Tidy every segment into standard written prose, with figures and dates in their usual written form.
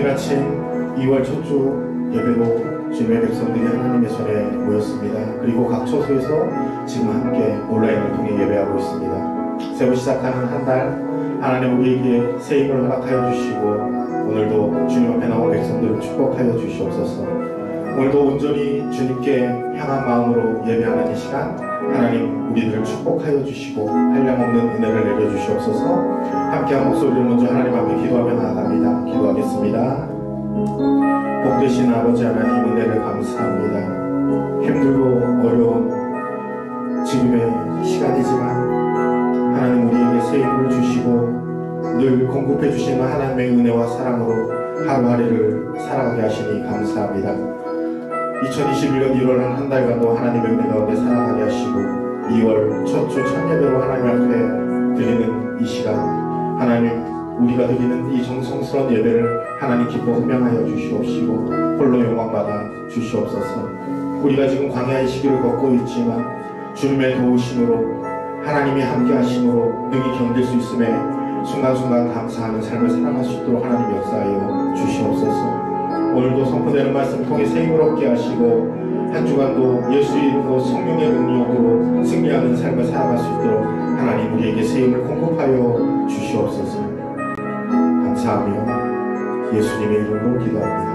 주일 아침 2월 첫 주 예배로 주님의 백성들이 하나님의 전에 모였습니다. 그리고 각 처소에서 지금 함께 온라인을 통해 예배하고 있습니다. 새로 시작하는 한 달 하나님 우리에게 새 힘을 허락하여 주시고 오늘도 주님 앞에 나온 백성들을 축복하여 주시옵소서. 오늘도 온전히 주님께 향한 마음으로 예배하는 이 시간 하나님 우리들을 축복하여 주시고 한량없는 은혜를 내려주시옵소서. 함께한 목소리를 먼저 하나님 앞에 기도하며 나아갑니다. 기도하겠습니다. 복되신 아버지 하나님 은혜를 감사합니다. 힘들고 어려운 지금의 시간이지만 하나님 우리에게 새 힘을 주시고 늘 공급해 주시는 하나님의 은혜와 사랑으로 하루하루를 살아가게 하시니 감사합니다. 2021년 1월 한 달간도 하나님의 은혜 가운데 살아가게 하시고 2월 첫 주 첫 예배로 하나님 앞에 드리는 이 시간 하나님 우리가 드리는 이 정성스러운 예배를 하나님 기뻐 흠양하여 주시옵시고 홀로 영광받아 주시옵소서. 우리가 지금 광야의 시기를 걷고 있지만 주님의 도우심으로 하나님이 함께 하심으로 능히 견딜 수 있음에 순간순간 감사하는 삶을 살아갈 수 있도록 하나님 역사하여 주시옵소서. 오늘도 선포되는 말씀 통해 새 힘을 얻게 하시고 한 주간도 예수 이름으로 성령의 능력으로 승리하는 삶을 살아갈 수 있도록 하나님 우리에게 새 힘을 공급하여 주시옵소서. 감사하며 예수님의 이름으로 기도합니다.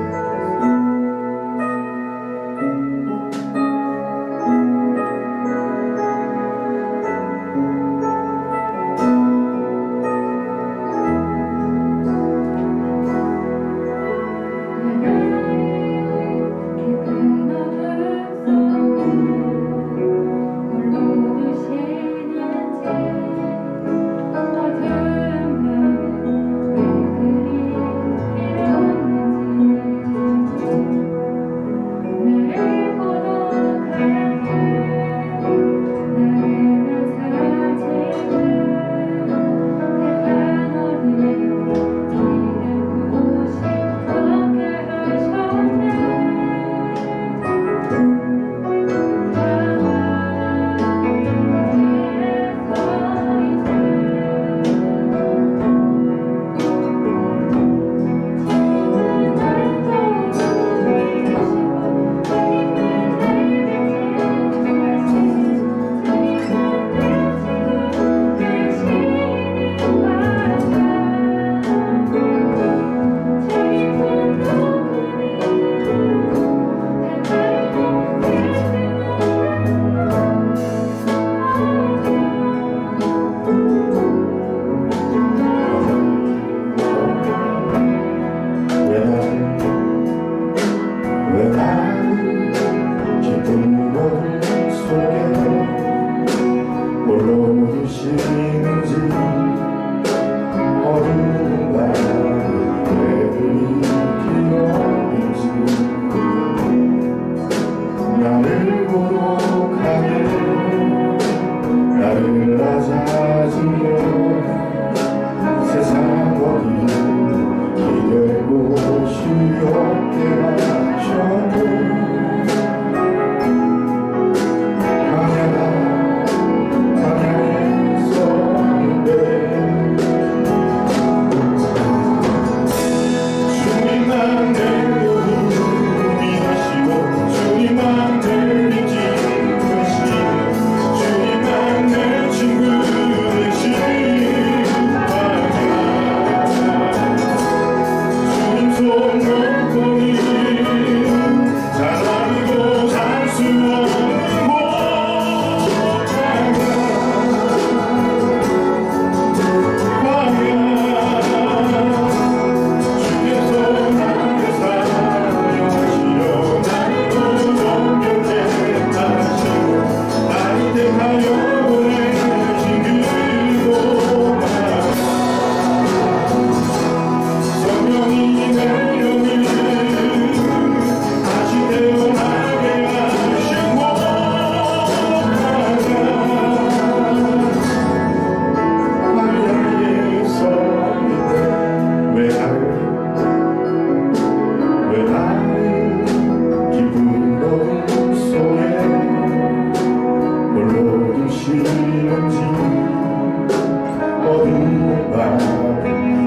어둠 밤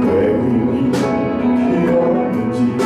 왜 피었는지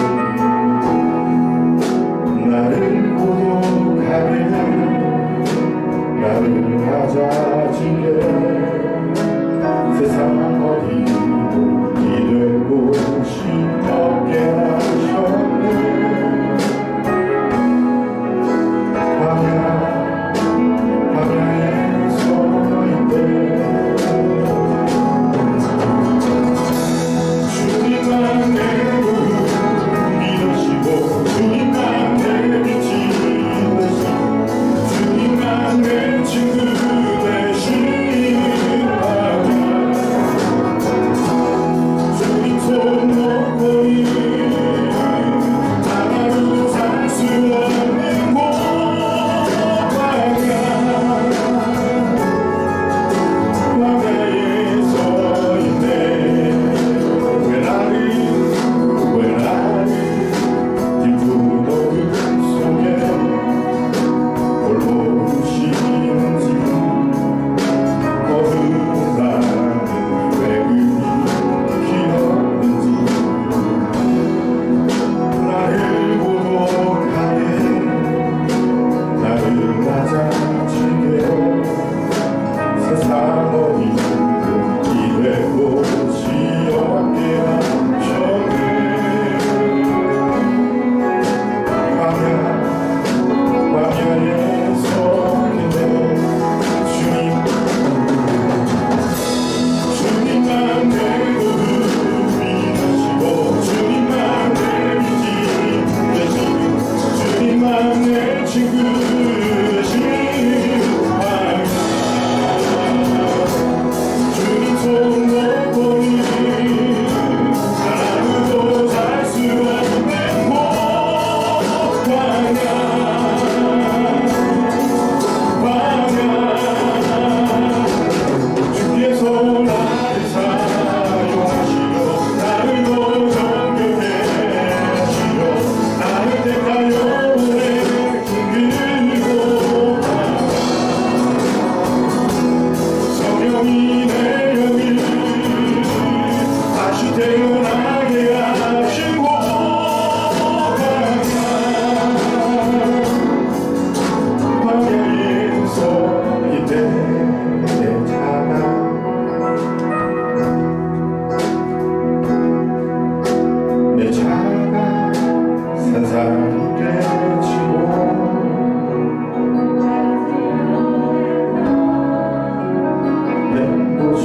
태어나게 하시고 광야에서 이때 내 차가 내 차가 산산이 되지고 내 모습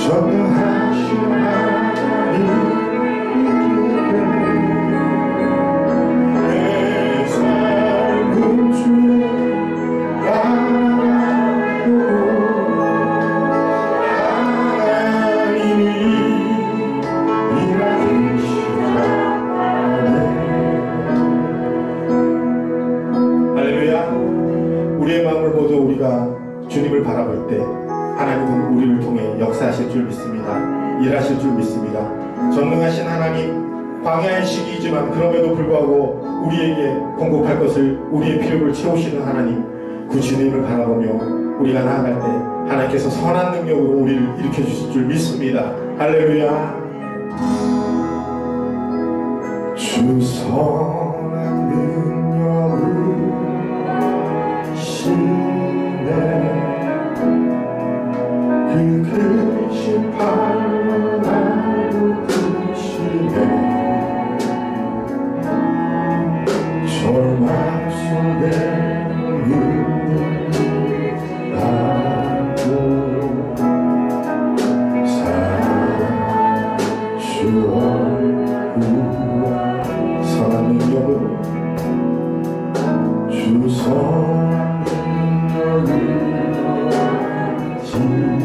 전능하신 하나님이기에 내 삶은 주의 나라요 하나님이 일하시네. 할렐루야. 우리의 마음을 모두 우리가 주님을 바라볼 때 하나님은 우리를 통해 역사하실 줄 믿습니다. 일하실 줄 믿습니다. 전능하신 하나님, 광야의 시기이지만 그럼에도 불구하고 우리에게 공급할 것을, 우리의 필요를 채우시는 하나님, 그 주님을 바라보며 우리가 나아갈 때 하나님께서 선한 능력으로 우리를 일으켜 주실 줄 믿습니다. 할렐루야. 주 선한 능력을 시네 그 크신 팔로 나를 드시네 절망 속에 있는 나도 주와 선한 능력으로 주 선한 능력을 지네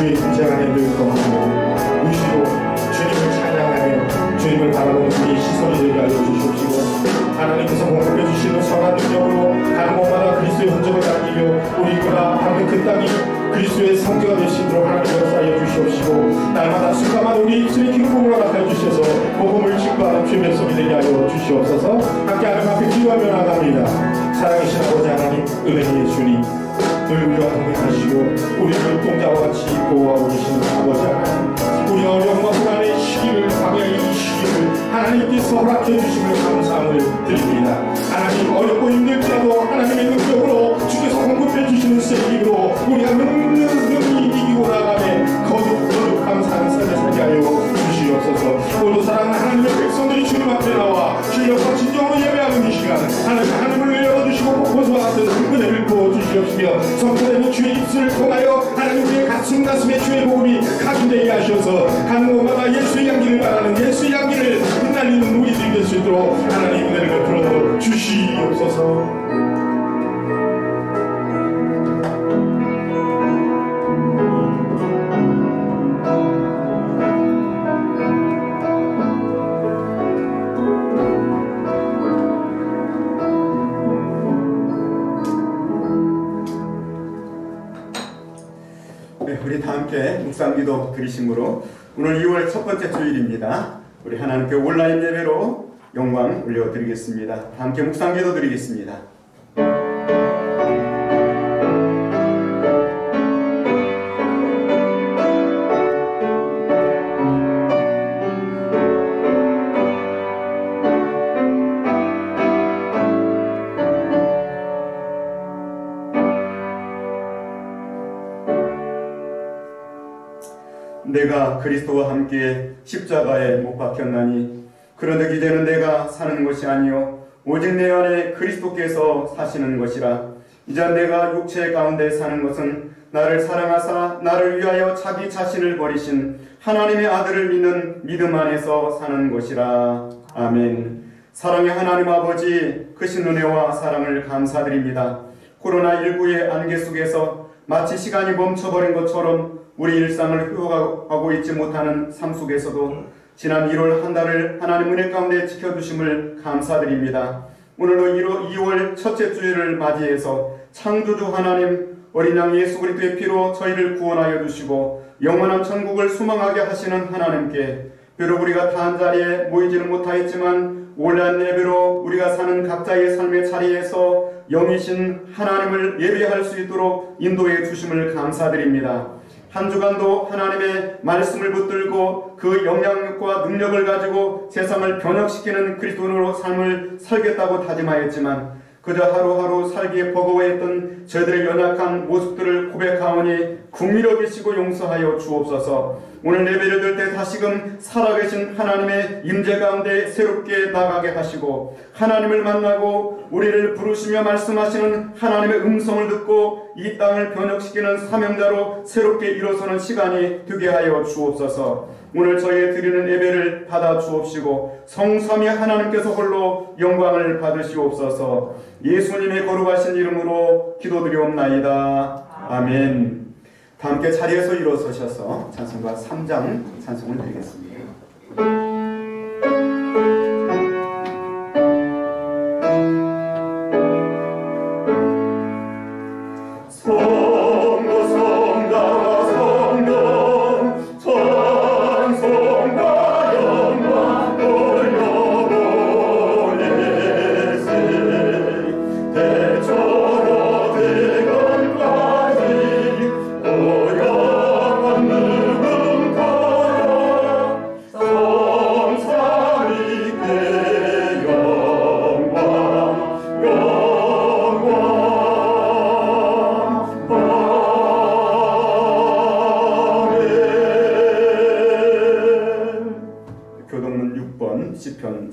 주의 임재 안에 늘 거하며 무시로 주님을 찬양하며 주님을 바라보는 우리 시선이 되게 하여 주시옵시고 하나님께서 공급해 주시는 선한 능력으로 가는 곳마다 그리스도의 흔적을 남기며 우리가 함께 그 땅이 그리스도의 성교가 되시도록 하나님 역사하여 주시옵시고 날마다 순간마다 우리 입술의 기쁨으로 나타내 주셔서 복음을 증거하는 주의 백성이 되게 하여 주시옵소서. 함께하는 앞에 기도하며 나갑니다. 사랑하신 아버지 하나님, 은혜의 주님, 늘 우리와 동행하시고 우리를 동자와 같이 보호하고 계시는 아버지 하나님, 우리 어려움과 불안의 시기를, 방향의 이 시기를 하나님께서 허락해 주심을 감사함을 드립니다. 하나님, 어렵고 힘들지라도 하나님의 능력으로 주께서 공급해 주시는 세기로 우리가 능히 이기고 나가며 거듭 감사하는 삶을 살게 하여 주시옵소서. 오늘도 사랑하는 하나님의 백성들이 주님 앞에 나와 신령과 진정으로 예배하는 이 시간 하나님을 열어주시고 폭포수와 같은 은혜를 부어주시옵시며 성탄되는 주의 입술을 통하여 하나님 우리의 가슴에 주의 복음이 가중되게 하셔서 가는 곳마다 예수의 향기를 바라는 예수의 향기를 흩날리는 우리들이 될 수 있도록 하나님 은혜를 베풀어 주시옵소서. 우리 다 함께 묵상기도 드리심으로 오늘 2월 첫 번째 주일입니다. 우리 하나님께 온라인 예배로 영광 올려드리겠습니다. 다 함께 묵상기도 드리겠습니다. 내가 그리스도와 함께 십자가에 못 박혔나니 그런데 이제는 내가 사는 것이 아니요 오직 내 안에 그리스도께서 사시는 것이라. 이제 내가 육체 가운데 사는 것은 나를 사랑하사 나를 위하여 자기 자신을 버리신 하나님의 아들을 믿는 믿음 안에서 사는 것이라. 아멘. 사랑의 하나님 아버지, 크신 은혜와 사랑을 감사드립니다. 코로나19의 안개 속에서 마치 시간이 멈춰버린 것처럼 우리 일상을 회복하고 있지 못하는 삶 속에서도 지난 1월 한 달을 하나님 은혜 가운데 지켜주심을 감사드립니다. 오늘로 2월 첫째 주일을 맞이해서 창조주 하나님 어린 양 예수 그리스도의 피로 저희를 구원하여 주시고 영원한 천국을 소망하게 하시는 하나님께 비록 우리가 다 한자리에 모이지는 못하였지만 온라인 예배로 우리가 사는 각자의 삶의 자리에서 영이신 하나님을 예배할 수 있도록 인도해 주심을 감사드립니다. 한 주간도 하나님의 말씀을 붙들고 그 영향력과 능력을 가지고 세상을 변혁시키는 그리스도인으로 삶을 살겠다고 다짐하였지만 그저 하루하루 살기에 버거워했던 저희들의 연약한 모습들을 고백하오니 긍휼히 여기시고 용서하여 주옵소서. 오늘 예배를 들 때 다시금 살아계신 하나님의 임재 가운데 새롭게 나가게 하시고 하나님을 만나고 우리를 부르시며 말씀하시는 하나님의 음성을 듣고 이 땅을 변혁시키는 사명자로 새롭게 일어서는 시간이 되게 하여 주옵소서. 오늘 저희의 드리는 예배를 받아 주옵시고 성삼위 하나님께서 홀로 영광을 받으시옵소서. 예수님의 거룩하신 이름으로 기도드리옵나이다. 아멘. 다 함께 자리에서 일어서셔서 찬송가 3장 찬송을 드리겠습니다.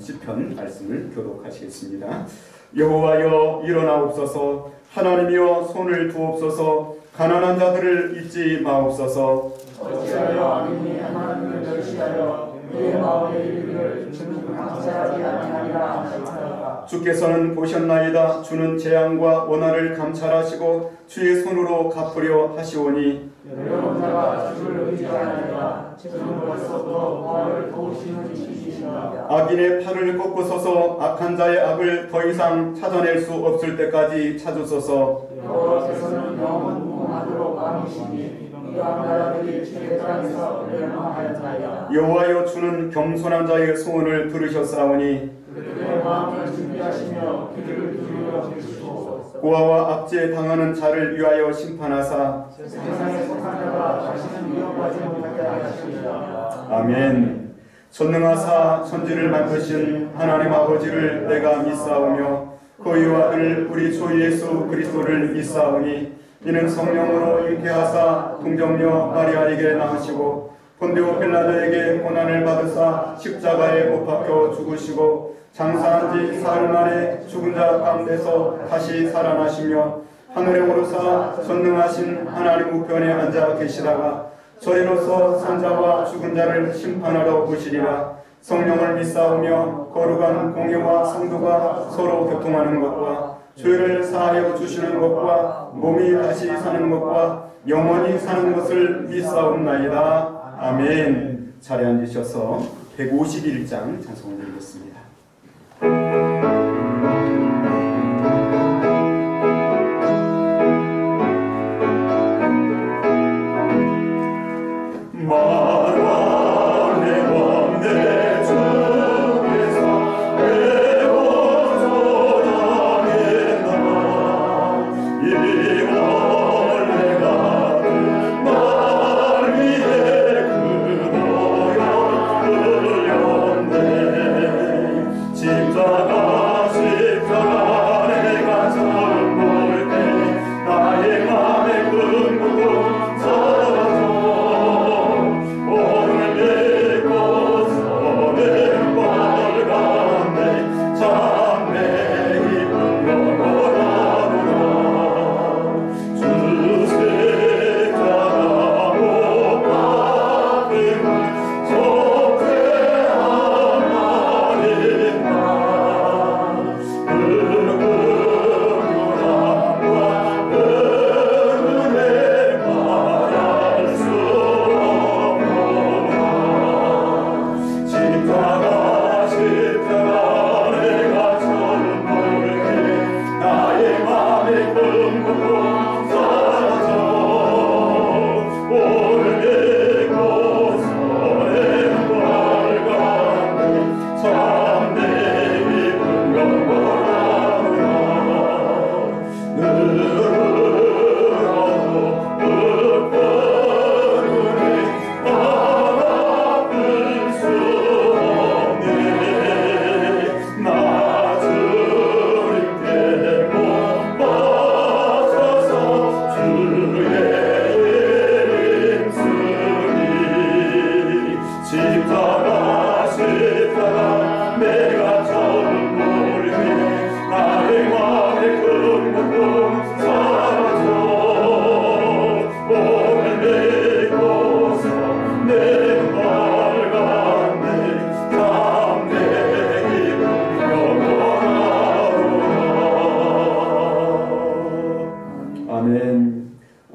시편 말씀을 교독하시겠습니다. 여호와여 일어나옵소서. 하나님이여 손을 두옵소서. 가난한 자들을 잊지 마옵소서. 어찌하여 악인이 하나님을 멸시하여 그의 마음의 이르기를 주는 감사하지 아니하리라 하시나이까. 주께서는 보셨나이다. 주는 재앙과 원한을 감찰하시고 주의 손으로 갚으려 하시오니 여러분 자가 주를 의지하나이다. 지금 벌써부터 나를 도우시는 이시십니다. 악인의 팔을 꺾고 서서 악한 자의 악을 더 이상 찾아낼 수 없을 때까지 찾으소서. 여호와께서는 영원 무궁하도록 왕이시니 이러한 나라들이 주의 땅에서 멸망하였나이다. 여호와여, 주는 겸손한 자의 소원을 들으셨사오니 그들의 마음을 준비하시며 그들을 기울여 주시옵소서. 고아와 압제에 당하는 자를 위하여 심판하사 세상에 속한 자가 자신은 위협하지 못하게 하시리라. 아멘. 전능하사 천지를 만드신 하나님 아버지를 내가 믿사오며 그의 아들 우리 주 예수 그리스도를 믿사오니 이는 성령으로 잉태하사 동정녀 마리아에게 낳으시고 본디오 빌라도에게 고난을 받으사 십자가에 못 박혀 죽으시고 장사한 지 사흘 만에 죽은 자 가운데서 다시 살아나시며 하늘에 오르사 전능하신 하나님 우편에 앉아 계시다가 저리로서 산자와 죽은 자를 심판하러 오시리라. 성령을 믿사오며 거룩한 공의와 상도가 서로 교통하는 것과 죄를 사하여 주시는 것과 몸이 다시 사는 것과 영원히 사는 것을 믿사옵나이다. 아멘. 자리에 앉으셔서 151장 찬송을 드리겠습니다.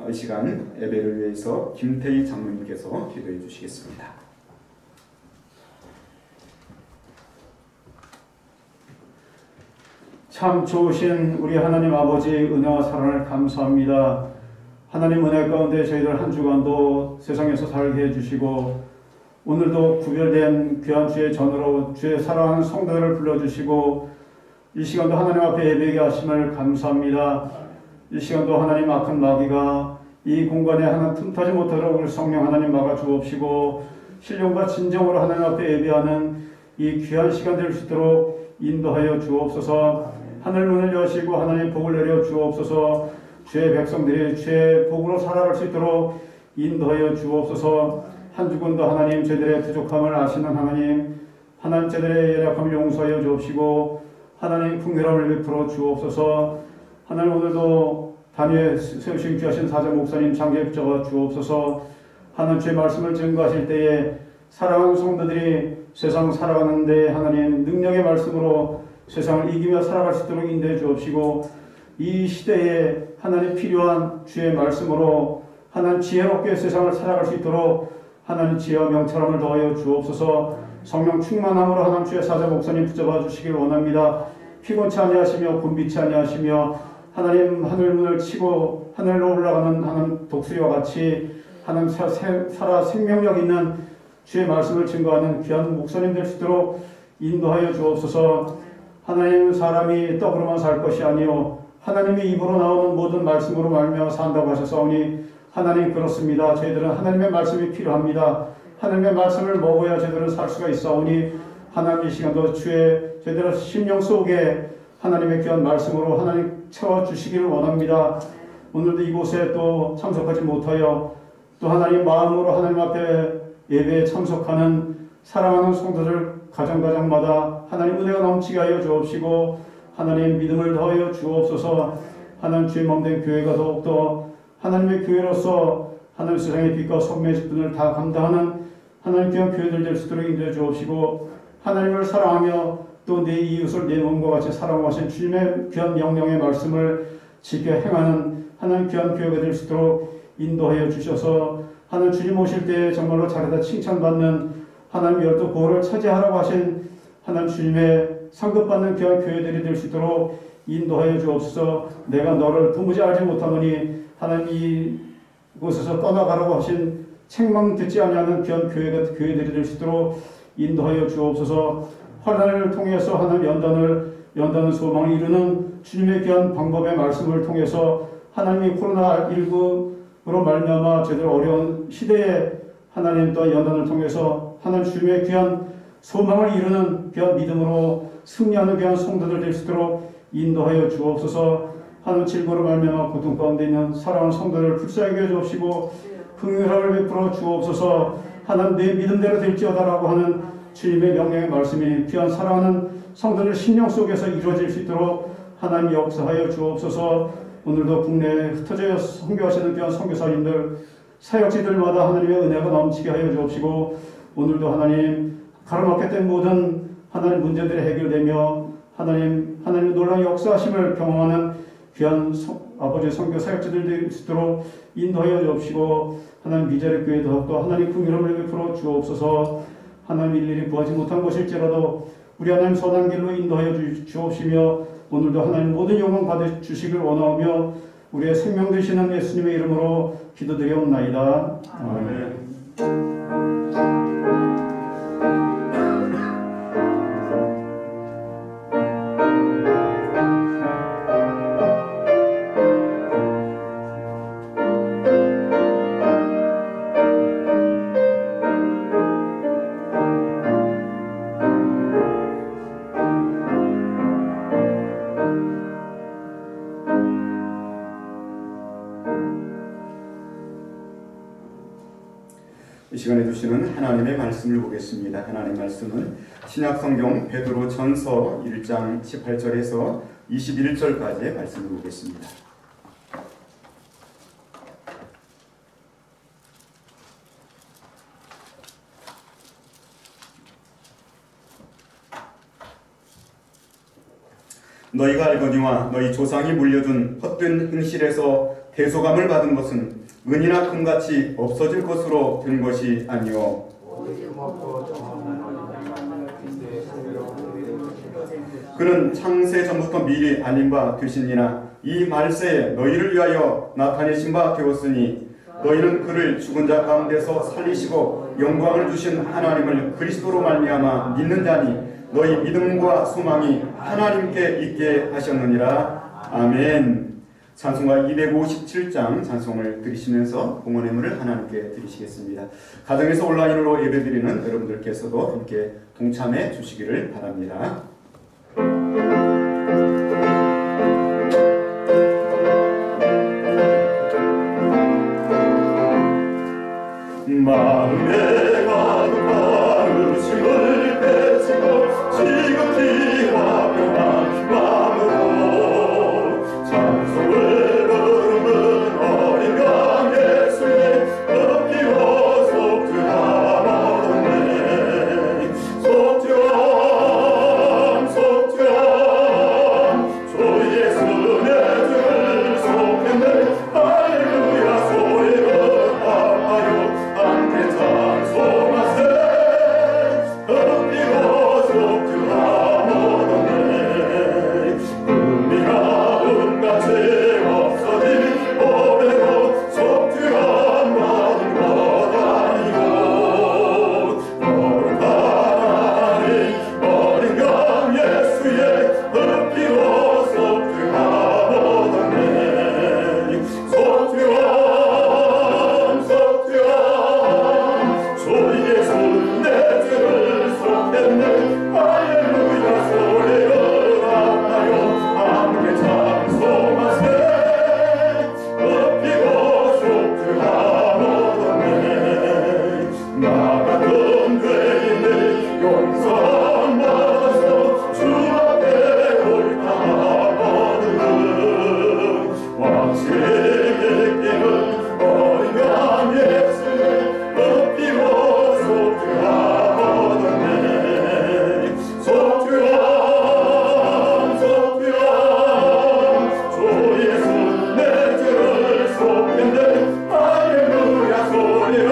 이 시간 예배를 위해서 김태희 장로님께서 기도해 주시겠습니다. 참 좋으신 우리 하나님 아버지 은혜와 사랑을 감사합니다. 하나님 은혜 가운데 저희들 한 주간도 세상에서 살게 해주시고 오늘도 구별된 귀한 주의 전으로 주의 사랑하는 성도들을 불러주시고 이 시간도 하나님 앞에 예배하게 하심을 감사합니다. 이 시간도 하나님 악한 마귀가 이 공간에 하나 틈타지 못하도록 우리 성령 하나님 막아 주옵시고 신령과 진정으로 하나님 앞에 예배하는 이 귀한 시간 될 수 있도록 인도하여 주옵소서. 하늘 문을 여시고 하나님 복을 내려 주옵소서. 주의 백성들이 주의 복으로 살아갈 수 있도록 인도하여 주옵소서. 한 주간도 하나님 저희들의 부족함을 아시는 하나님 저희들의 연약함을 용서하여 주옵시고 하나님 풍요함을 베풀어 주옵소서. 하나님 오늘도 단위에 세우신 귀하신 사자 목사님 장기에 붙잡아 주옵소서. 하나님 주의 말씀을 증거하실 때에 사랑하는 성도들이 세상 살아가는데 하나님 능력의 말씀으로 세상을 이기며 살아갈 수 있도록 인도해 주옵시고 이 시대에 하나님 필요한 주의 말씀으로 하나님 지혜롭게 세상을 살아갈 수 있도록 하나님 지혜와 명철함을 더하여 주옵소서. 성령 충만함으로 하나님 주의 사자 목사님 붙잡아 주시길 원합니다. 피곤치 아니하시며 곤비치 아니하시며 하나님 하늘문을 치고 하늘로 올라가는 하나님 독수리와 같이 하나님 살아 생명력 있는 주의 말씀을 증거하는 귀한 목사님 될 수 있도록 인도하여 주옵소서. 하나님 사람이 떡으로만 살 것이 아니요 하나님의 입으로 나오는 모든 말씀으로 말미암아 산다고 하셨사오니 하나님 그렇습니다. 저희들은 하나님의 말씀이 필요합니다. 하나님의 말씀을 먹어야 저희들은 살 수가 있사오니 하나님 이 시간도 저희들의 심령 속에 하나님의 귀한 말씀으로 하나님 채워주시기를 원합니다. 오늘도 이곳에 또 참석하지 못하여 또 하나님 마음으로 하나님 앞에 예배에 참석하는 사랑하는 성도들 가정마다 하나님 은혜가 넘치게 하여 주옵시고 하나님 믿음을 더하여 주옵소서. 하나님 주의 몸된 교회가 더욱더 하나님의 교회로서 하나님 세상의 빛과 선매의 직분을 다 감당하는 하나님 귀한 교회들 될 수 있도록 인도해 주옵시고 하나님을 사랑하며 또 내 이웃을 내 몸과 같이 사랑하신 주님의 귀한 명령의 말씀을 지켜 행하는 하나님 귀한 교회가 될 수 있도록 인도하여 주셔서 하나님 주님 오실 때 정말로 잘하다 칭찬받는 하나님 열두 고을을 차지하라고 하신 하나님 주님의 상급받는 귀한 교회들이 될 수 있도록 인도하여 주옵소서. 내가 너를 도무지 알지 못하노니 하나님 이곳에서 떠나가라고 하신 책망 듣지 아니하는 귀한 교회들이 될 수 있도록 인도하여 주옵소서. 환난을 통해서 하나님 연단을 소망을 이루는 주님의 귀한 방법의 말씀을 통해서 하나님이 코로나19로 말미암아 저희들 어려운 시대에 하나님 또 연단을 통해서 하나님 주님의 귀한 소망을 이루는 귀한 믿음으로 승리하는 귀한 성도들 될 수 있도록 인도하여 주옵소서. 하나님 질고로 말미암아 고통 가운데 있는 사랑하는 성도들을 불쌍하게 해 주옵시고 긍휼함을 베풀어 주옵소서. 하나님 내 믿음대로 될지어다라고 하는 주님의 명령의 말씀이 귀한 사랑하는 성도들 심령 속에서 이루어질 수 있도록 하나님 역사하여 주옵소서. 오늘도 국내에 흩어져 선교하시는 귀한 선교사님들 사역지들마다 하나님의 은혜가 넘치게 하여 주옵시고 오늘도 하나님 가로막게 된 모든 하나님 문제들이 해결되며 하나님 놀라운 역사하심을 경험하는 귀한 아버지의 선교 사역자들 될 수 있도록 인도하여 주옵시고 하나님 미자립 교회 더욱더 하나님 긍휼함을 베풀어 주옵소서. 하나님 일일이 구하지 못한 것일지라도 우리 하나님 선한 길로 인도하여 주옵시며 오늘도 하나님 모든 영광 받아 주시길 원하오며 우리의 생명 되시는 예수님의 이름으로 기도드리옵나이다. 아멘. 이 시간에 주시는 하나님의 말씀을 보겠습니다. 하나님의 말씀은 신약성경 베드로 전서 1장 18절에서 21절까지의 말씀을 보겠습니다. 너희가 알거니와 너희 조상이 물려준 헛된 행실에서 대소감을 받은 것은 은이나 금같이 없어질 것으로 된 것이 아니요 그는 창세 전부터 미리 알린 바 되시니라. 이 말세에 너희를 위하여 나타내신 바 되었으니 너희는 그를 죽은 자 가운데서 살리시고 영광을 주신 하나님을 그리스도로 말미암아 믿는 자니 너희 믿음과 소망이 하나님께 있게 하셨느니라. 아멘. 찬송가 257장 찬송을 드리시면서 봉헌의 물을 하나님께 드리시겠습니다. 가정에서 온라인으로 예배드리는 여러분들께서도 함께 동참해 주시기를 바랍니다. 마음에 가득한 의심을 뺏고 지극히와 평안 마음으로 찬송을 부르는 어린 양 예수의 급기워 속죄함 얻었네. 속죄함 주 예수의 주를 속했네. 할렐루야 소리로 용서받아서 주 앞에 올라가거든 왕실의 길은 어린 양 예수의 피로 속죄하거든네 속죄함 주 예수 내 죄를 속했네 할렐루야 소리를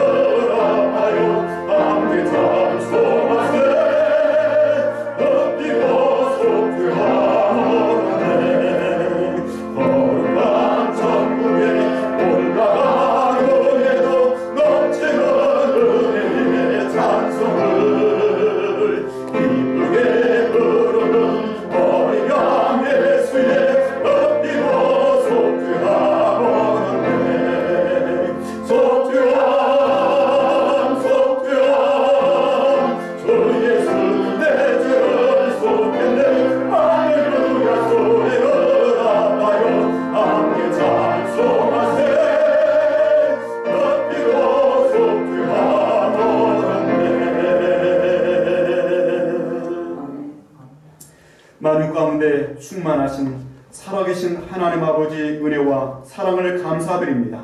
하여 함께 찬송하세 엎드려 속죄하거든네 거룩한 천국에 올라가고에도 넘치는 은혜의 찬송을 기쁘게 부르는 어린 양 예수의 엎드려 속죄하거든네 속죄함 주 예수 내 죄를 속했네 할렐루야 소리를 하여 함께 찬송하세 엎드려 속죄하거든네 만유 가운데 충만하신 살아계신 하나님 아버지 은혜와 사랑을 감사드립니다.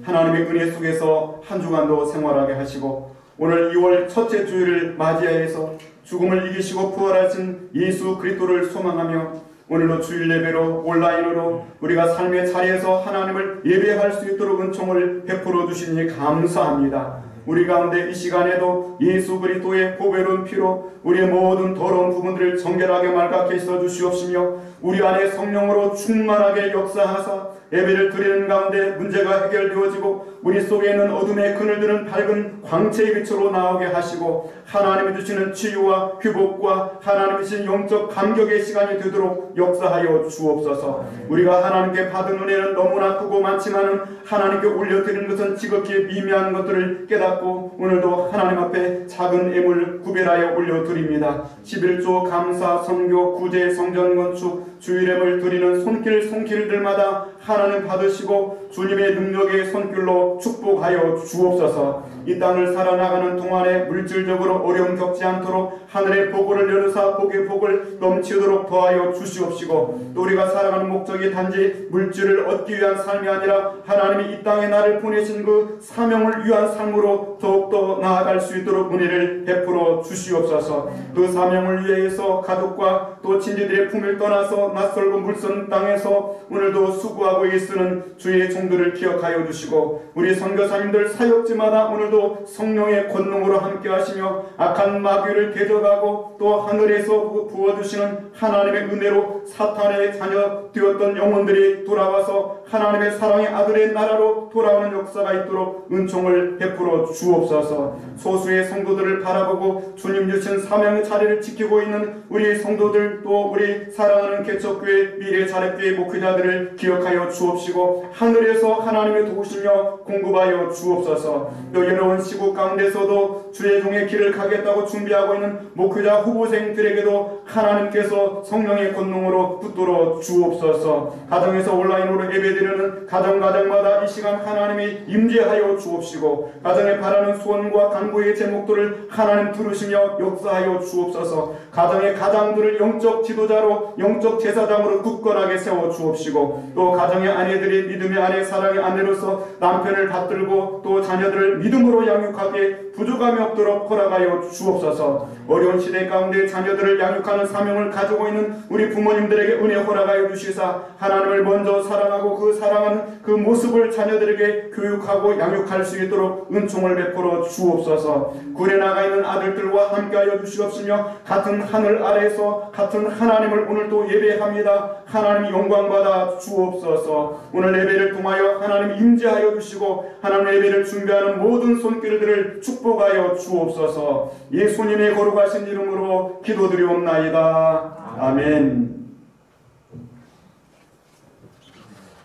하나님의 은혜 속에서 한 주간도 생활하게 하시고 오늘 2월 첫째 주일을 맞이하여서 죽음을 이기시고 부활하신 예수 그리스도를 소망하며 오늘도 주일 예배로 온라인으로 우리가 삶의 자리에서 하나님을 예배할 수 있도록 은총을 베풀어 주시니 감사합니다. 우리 가운데 이 시간에도 예수 그리스도의 보배로운 피로 우리의 모든 더러운 부분들을 정결하게 맑게 씻어 주시옵시며 우리 안에 성령으로 충만하게 역사하사 예배를 드리는 가운데 문제가 해결되어지고 우리 속에 있는 어둠의 그늘들은 밝은 광채의 빛으로 나오게 하시고 하나님이 주시는 치유와 회복과 하나님이 주신 영적 감격의 시간이 되도록 역사하여 주옵소서. 우리가 하나님께 받은 은혜는 너무나 크고 많지만은 하나님께 올려드리는 것은 지극히 미미한 것들을 깨닫고 오늘도 하나님 앞에 작은 예물 구별하여 올려드립니다. 11조 감사 선교 구제 성전 건축 주일예물 드리는 손길들마다 하나님 받으시고 주님의 능력의 손길로 축복하여 주옵소서. 이 땅을 살아나가는 동안에 물질적으로 어려움 겪지 않도록 하늘의 복을 열으사 복의 복을 넘치도록 더하여 주시옵시고 또 우리가 살아가는 목적이 단지 물질을 얻기 위한 삶이 아니라 하나님이 이 땅에 나를 보내신 그 사명을 위한 삶으로 더욱더 나아갈 수 있도록 은혜를 베풀어 주시옵소서. 그 사명을 위해서 가족과 또 친지들의 품을 떠나서 낯설고 물선 땅에서 오늘도 수고하고 애쓰는 주의 종들을 기억하여 주시고 우리 선교사님들 사역지마다 오늘도 성령의 권능으로 함께 하시며 악한 마귀를 대적하고 또 하늘에서 부어주시는 하나님의 은혜로 사탄의 자녀 되었던 영혼들이 돌아와서 하나님의 사랑의 아들의 나라로 돌아오는 역사가 있도록 은총을 베풀어 주옵소서. 소수의 성도들을 바라보고 주님 주신 사명의 자리를 지키고 있는 우리 성도들 또 우리 사랑하는 개척교회 미래 자립교회 목회자들을 기억하여 주옵시고 하늘에서 하나님의 도우시며 공급하여 주옵소서. 또 여러분 시국 가운데서도 주의 종의 길을 가겠다고 준비하고 있는 목회자 후보생들에게도 하나님께서 성령의 권능으로 붙들어 주옵소서. 가정에서 온라인으로 예배드리는 가정마다 이 시간 하나님이 임재하여 주옵시고 가정에 바라는 소원과 간구의 제목들을 하나님 들으시며 역사하여 주옵소서. 가정의 가장들을 영적 지도자로 영적 제사장으로 굳건하게 세워 주옵시고 또 가정의 아내들이 믿음의 아내 사랑의 아내로서 남편을 받들고 또 자녀들을 믿음으로 양육하게 부족함이 없도록 허락하여 주옵소서. 어려운 시대 가운데 자녀들을 양육하는 사명을 가지고 있는 우리 부모님들에게 은혜 허락하여 주시사 하나님을 먼저 사랑하고 그 사랑하는 그 모습을 자녀들에게 교육하고 양육할 수 있도록 은총을 베풀어 주옵소서. 굴에 나가 있는 아들들과 함께하여 주시옵시며 같은 하늘 아래에서 같은 하나님을 오늘도 예배합니다. 하나님 영광받아 주옵소서. 오늘 예배를 통하여 하나님 임재하여 주시고 하나님 예배를 준비하는 모든 손길들을 축복하여 주옵소서. 예수님의 거룩하신 이름으로 기도드리옵나이다. 아멘.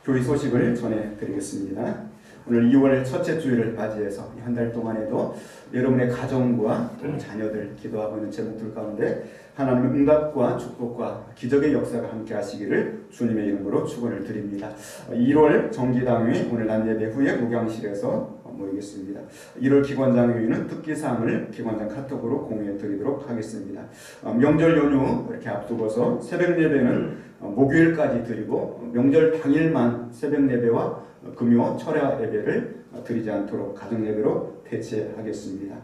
교회 소식을 전해드리겠습니다. 오늘 2월 첫째 주일을 맞이해서 한 달 동안에도 여러분의 가정과 또 자녀들 기도하고 있는 제목들 가운데 하나님의 응답과 축복과 기적의 역사가 함께 하시기를 주님의 이름으로 축원을 드립니다. 1월 정기당회 오늘 낮 예배 후에 목양실에서 모이겠습니다. 1월 기관장회의는 특기사항을 기관장 카톡으로 공유해 드리도록 하겠습니다. 명절 연휴 이렇게 앞두고서 새벽 예배는 목요일까지 드리고 명절 당일만 새벽 예배와 금요 철야 예배를 드리지 않도록 가정 예배로 대체하겠습니다.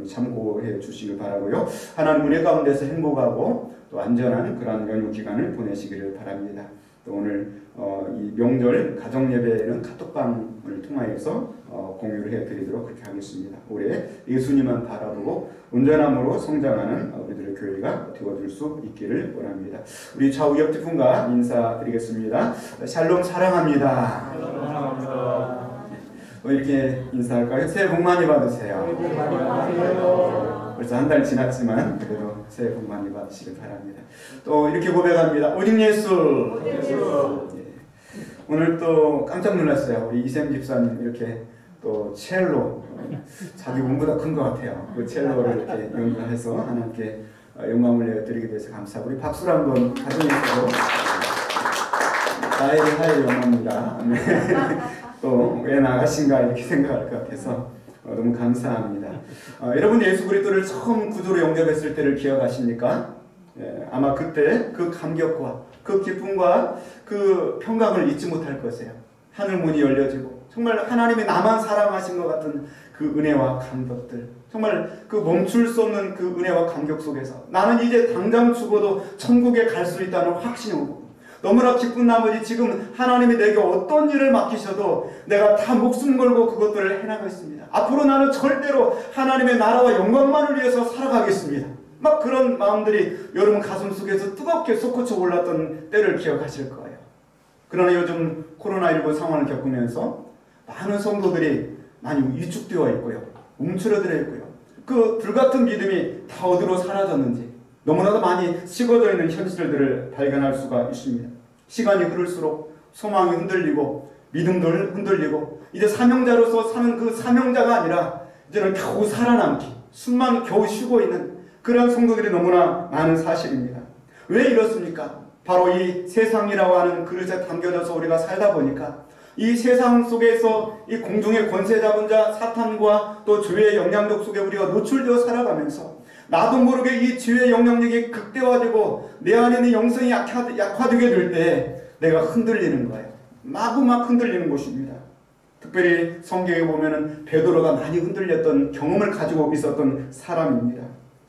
참고해 주시길 바라고요. 하나님 은혜 가운데서 행복하고 또 안전한 그런 연휴 기간을 보내시기를 바랍니다. 또 오늘 이 명절 가정 예배는 카톡방을 통하여서 공유를 해드리도록 그렇게 하겠습니다. 올해 예수님만 바라보고 온전함으로 성장하는 우리들의 교회가 되어줄 수 있기를 원합니다. 우리 좌우 옆 뒷분과 인사드리겠습니다. 샬롬 사랑합니다. 사랑합니다. 이렇게 인사할까요? 새해 복 많이 받으세요. 벌써 한 달 지났지만 그래도 새해 복 많이 받으시길 바랍니다. 또 이렇게 고백합니다. 오직 예수. 예. 오늘 또 깜짝 놀랐어요. 우리 이샘 집사님 이렇게 또 첼로 자기 몸보다 큰 것 같아요. 그 첼로를 이렇게 연주해서 하나님께 영광을 드리게 돼서 감사하고 우리 박수를 한번 가정에서 나의 하의 영광입니다. 또 왜 나가신가 이렇게 생각할 것 같아서 너무 감사합니다. 여러분 예수 그리스도를 처음 구주로 영접했을 때를 기억하십니까? 아마 그때 그 감격과 그 기쁨과 그 평강을 잊지 못할 것이에요. 하늘 문이 열려지고 정말 하나님이 나만 사랑하신 것 같은 그 은혜와 감격들, 정말 그 멈출 수 없는 그 은혜와 감격 속에서 나는 이제 당장 죽어도 천국에 갈 수 있다는 확신이 오고 너무나 기쁜 나머지 지금 하나님이 내게 어떤 일을 맡기셔도 내가 다 목숨 걸고 그것들을 해나가겠습니다. 앞으로 나는 절대로 하나님의 나라와 영광만을 위해서 살아가겠습니다. 막 그런 마음들이 여러분 가슴 속에서 뜨겁게 솟구쳐 올랐던 때를 기억하실 거예요. 그러나 요즘 코로나19 상황을 겪으면서 많은 성도들이 많이 위축되어 있고요. 움츠러들어 있고요. 그 불같은 믿음이 다 어디로 사라졌는지 너무나도 많이 식어져 있는 현실들을 발견할 수가 있습니다. 시간이 흐를수록 소망이 흔들리고 믿음도 흔들리고 이제 사명자로서 사는 그 사명자가 아니라 이제는 겨우 살아남기, 숨만 겨우 쉬고 있는 그런 성도들이 너무나 많은 사실입니다. 왜 이렇습니까? 바로 이 세상이라고 하는 그릇에 담겨져서 우리가 살다 보니까 이 세상 속에서 이 공중의 권세 잡은 자 사탄과 또 죄의 영향력 속에 우리가 노출되어 살아가면서 나도 모르게 이 죄의 영향력이 극대화되고 내 안에 있는 영성이 약화되게 될 때 내가 흔들리는 거예요. 마구막 흔들리는 것입니다. 특별히 성경에 보면은 베드로가 많이 흔들렸던 경험을 가지고 있었던 사람입니다.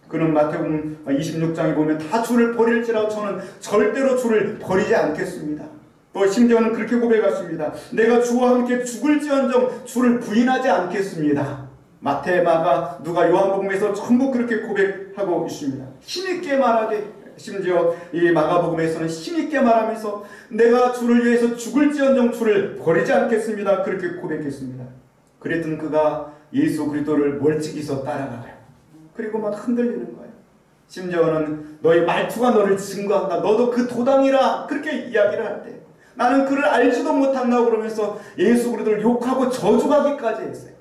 그는 마태복음 26장에 보면 다 주를 버릴지라도 저는 절대로 주를 버리지 않겠습니다. 또 심지어는 그렇게 고백했습니다. 내가 주와 함께 죽을지언정 주를 부인하지 않겠습니다. 마태, 마가, 누가, 요한복음에서 전부 그렇게 고백하고 있습니다. 힘있게 말하되 심지어 이 마가복음에서는 힘있게 말하면서 내가 주를 위해서 죽을지언정 주를 버리지 않겠습니다. 그렇게 고백했습니다. 그랬던 그가 예수 그리스도를 멀찍이서 따라가요. 그리고 막 흔들리는 거예요. 심지어는 너의 말투가 너를 증거한다. 너도 그 도당이라 그렇게 이야기를 할 때 나는 그를 알지도 못한다고 그러면서 예수 그리스도를 욕하고 저주하기까지 했어요.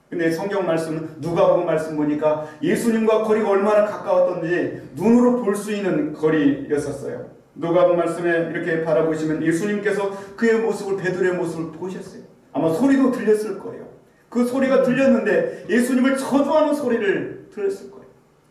근데 성경 말씀, 누가복음 말씀 보니까 예수님과 거리가 얼마나 가까웠던지 눈으로 볼 수 있는 거리였었어요. 누가복음 말씀에 이렇게 바라보시면 예수님께서 그의 모습을, 베드로의 모습을 보셨어요. 아마 소리도 들렸을 거예요. 그 소리가 들렸는데 예수님을 저주하는 소리를 들었을 거예요.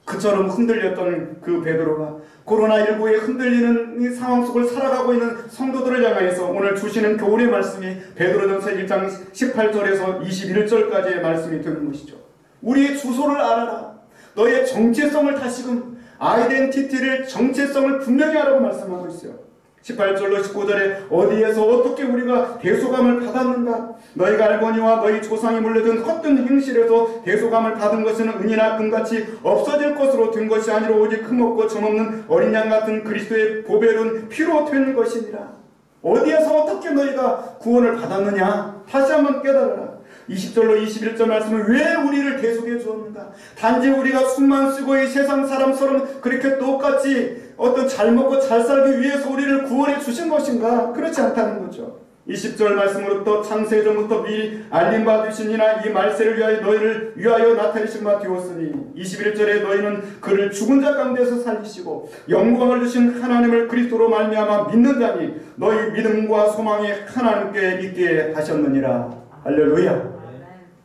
그처럼 흔들렸던 그 베드로가 코로나19에 흔들리는 이 상황 속을 살아가고 있는 성도들을 향해서 오늘 주시는 교훈의 말씀이 베드로전서 1장 18절에서 21절까지의 말씀이 되는 것이죠. 우리의 주소를 알아라. 너의 정체성을 다시금 아이덴티티를 정체성을 분명히 하라고 말씀하고 있어요. 18절로 19절에 어디에서 어떻게 우리가 대속함을 받았는가? 너희가 알거니와 너희 조상이 물려준 헛된 행실에서 대속함을 받은 것은 은이나 금같이 없어질 것으로 된 것이 아니라 오직 흠없고 점없는 어린 양 같은 그리스도의 보배로운 피로 된 것이니라. 어디에서 어떻게 너희가 구원을 받았느냐? 다시 한번 깨달아라. 20절로 21절 말씀은 왜 우리를 대속해 주었는가? 단지 우리가 숨만 쉬고 이 세상 사람처럼 그렇게 똑같이 어떤 잘 먹고 잘 살기 위해서 우리를 구원해 주신 것인가? 그렇지 않다는 거죠. 20절 말씀으로부터 창세전부터 미리 알림 받으시니나 이 말세를 위하여 너희를 위하여 나타내신 바 되었으니 21절에 너희는 그를 죽은 자 가운데서 살리시고 영광을 주신 하나님을 그리스도로 말미암아 믿는 자니 너희 믿음과 소망이 하나님께 있게 하셨느니라. 할렐루야.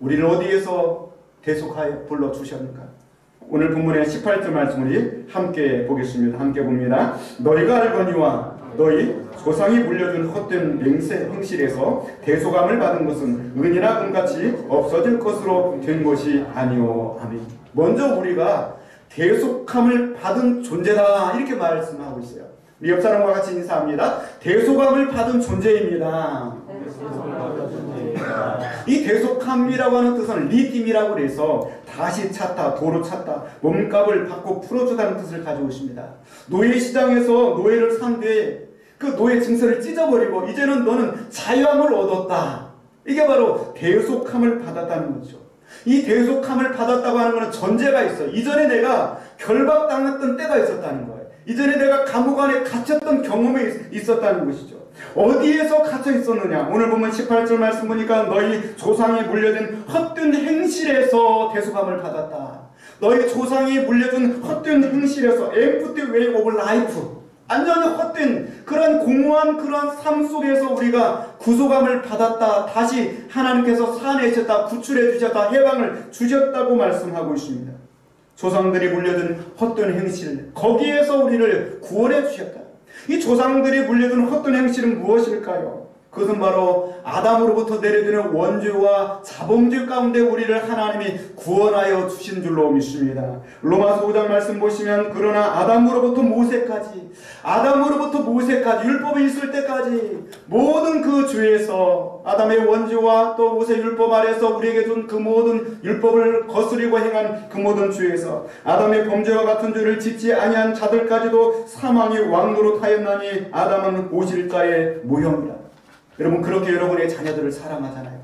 우리를 어디에서 대속하여 불러주셨는가? 오늘 본문의 18절 말씀을 함께 보겠습니다. 함께 봅니다. 너희가 알거니와 너희 조상이 물려준 헛된 맹세 행실에서 대속함을 받은 것은 은이나 금같이 없어질 것으로 된 것이 아니오. 아멘. 먼저 우리가 대속함을 받은 존재다 이렇게 말씀하고 있어요. 우리 옆 사람과 같이 인사합니다. 대속함을 받은 존재입니다. 이 대속함이라고 하는 뜻은 리딤이라고 해서 다시 찾다, 도로 찾다, 몸값을 받고 풀어주다는 뜻을 가지고 있습니다. 노예 시장에서 노예를 산 뒤에 그 노예 증서를 찢어버리고 이제는 너는 자유함을 얻었다. 이게 바로 대속함을 받았다는 거죠. 이 대속함을 받았다고 하는 것은 전제가 있어요. 이전에 내가 결박당했던 때가 있었다는 거예요. 이전에 내가 감옥 안에 갇혔던 경험이 있었다는 것이죠. 어디에서 갇혀 있었느냐? 오늘 보면 18절 말씀 보니까 너희 조상이 물려준 헛된 행실에서 대속함을 받았다. 너희 조상이 물려준 헛된 행실에서 empty way of life, 완전히 헛된 그런 공허한 그런 삶 속에서 우리가 구속함을 받았다. 다시 하나님께서 살아내셨다. 구출해 주셨다. 해방을 주셨다고 말씀하고 있습니다. 조상들이 물려준 헛된 행실, 거기에서 우리를 구원해 주셨다. 이 조상들이 물려준 헛된 행실은 무엇일까요? 그것은 바로 아담으로부터 내려드는 원죄와 자범죄 가운데 우리를 하나님이 구원하여 주신 줄로 믿습니다. 로마서 5장 말씀 보시면 그러나 아담으로부터 모세까지 율법이 있을 때까지 모든 그 죄에서 아담의 원죄와 또 모세 율법 아래서 우리에게 준 그 모든 율법을 거스리고 행한 그 모든 죄에서 아담의 범죄와 같은 죄를 짓지 아니한 자들까지도 사망의 왕노릇하였나니 아담은 오실자의 모형이라. 여러분, 그렇게 여러분의 자녀들을 사랑하잖아요.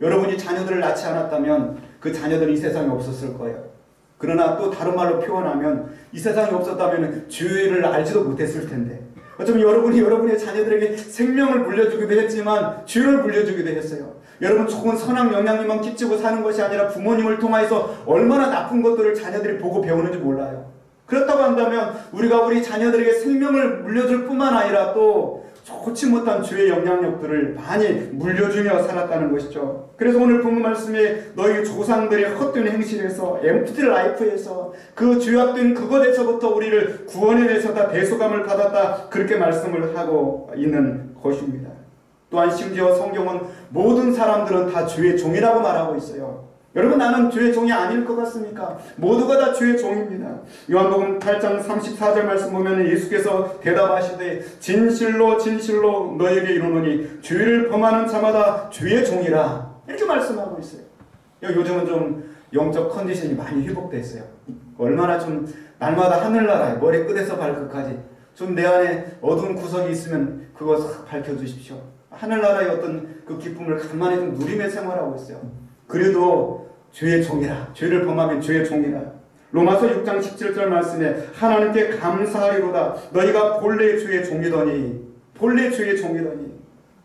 여러분이 자녀들을 낳지 않았다면 그 자녀들이 이 세상에 없었을 거예요. 그러나 또 다른 말로 표현하면 이 세상에 없었다면 죄를 알지도 못했을 텐데, 어쩌면 여러분이 여러분의 자녀들에게 생명을 물려주기도 했지만 죄를 물려주기도 했어요. 여러분, 좋은 선한 영향력만 끼치고 사는 것이 아니라 부모님을 통해서 얼마나 나쁜 것들을 자녀들이 보고 배우는지 몰라요. 그렇다고 한다면 우리가 우리 자녀들에게 생명을 물려줄 뿐만 아니라 또 좋지 못한 죄의 영향력들을 많이 물려주며 살았다는 것이죠. 그래서 오늘 본문 말씀에 너희 조상들의 헛된 행실에서 empty life에서 그 죄악된 그것에서부터 우리를 구원해내서다 대속함을 받았다, 그렇게 말씀을 하고 있는 것입니다. 또한 심지어 성경은 모든 사람들은 다 죄의 종이라고 말하고 있어요. 여러분, 나는 죄의 종이 아닐 것 같습니까? 모두가 다 죄의 종입니다. 요한복음 8장 34절 말씀 보면 예수께서 대답하시되 진실로 진실로 너희에게 이르노니 죄를 범하는 자마다 죄의 종이라, 이렇게 말씀하고 있어요. 요즘은 좀 영적 컨디션이 많이 회복됐어요. 얼마나 좀 날마다 하늘나라에 머리 끝에서 발끝까지 좀 내 안에 어두운 구석이 있으면 그거 싹 밝혀주십시오. 하늘나라의 어떤 그 기쁨을 간만에 좀 누리며 생활하고 있어요. 그래도 죄의 종이라, 죄를 범하면 죄의 종이라. 로마서 6장 17절 말씀에 하나님께 감사하리로다 너희가 본래 죄의 종이더니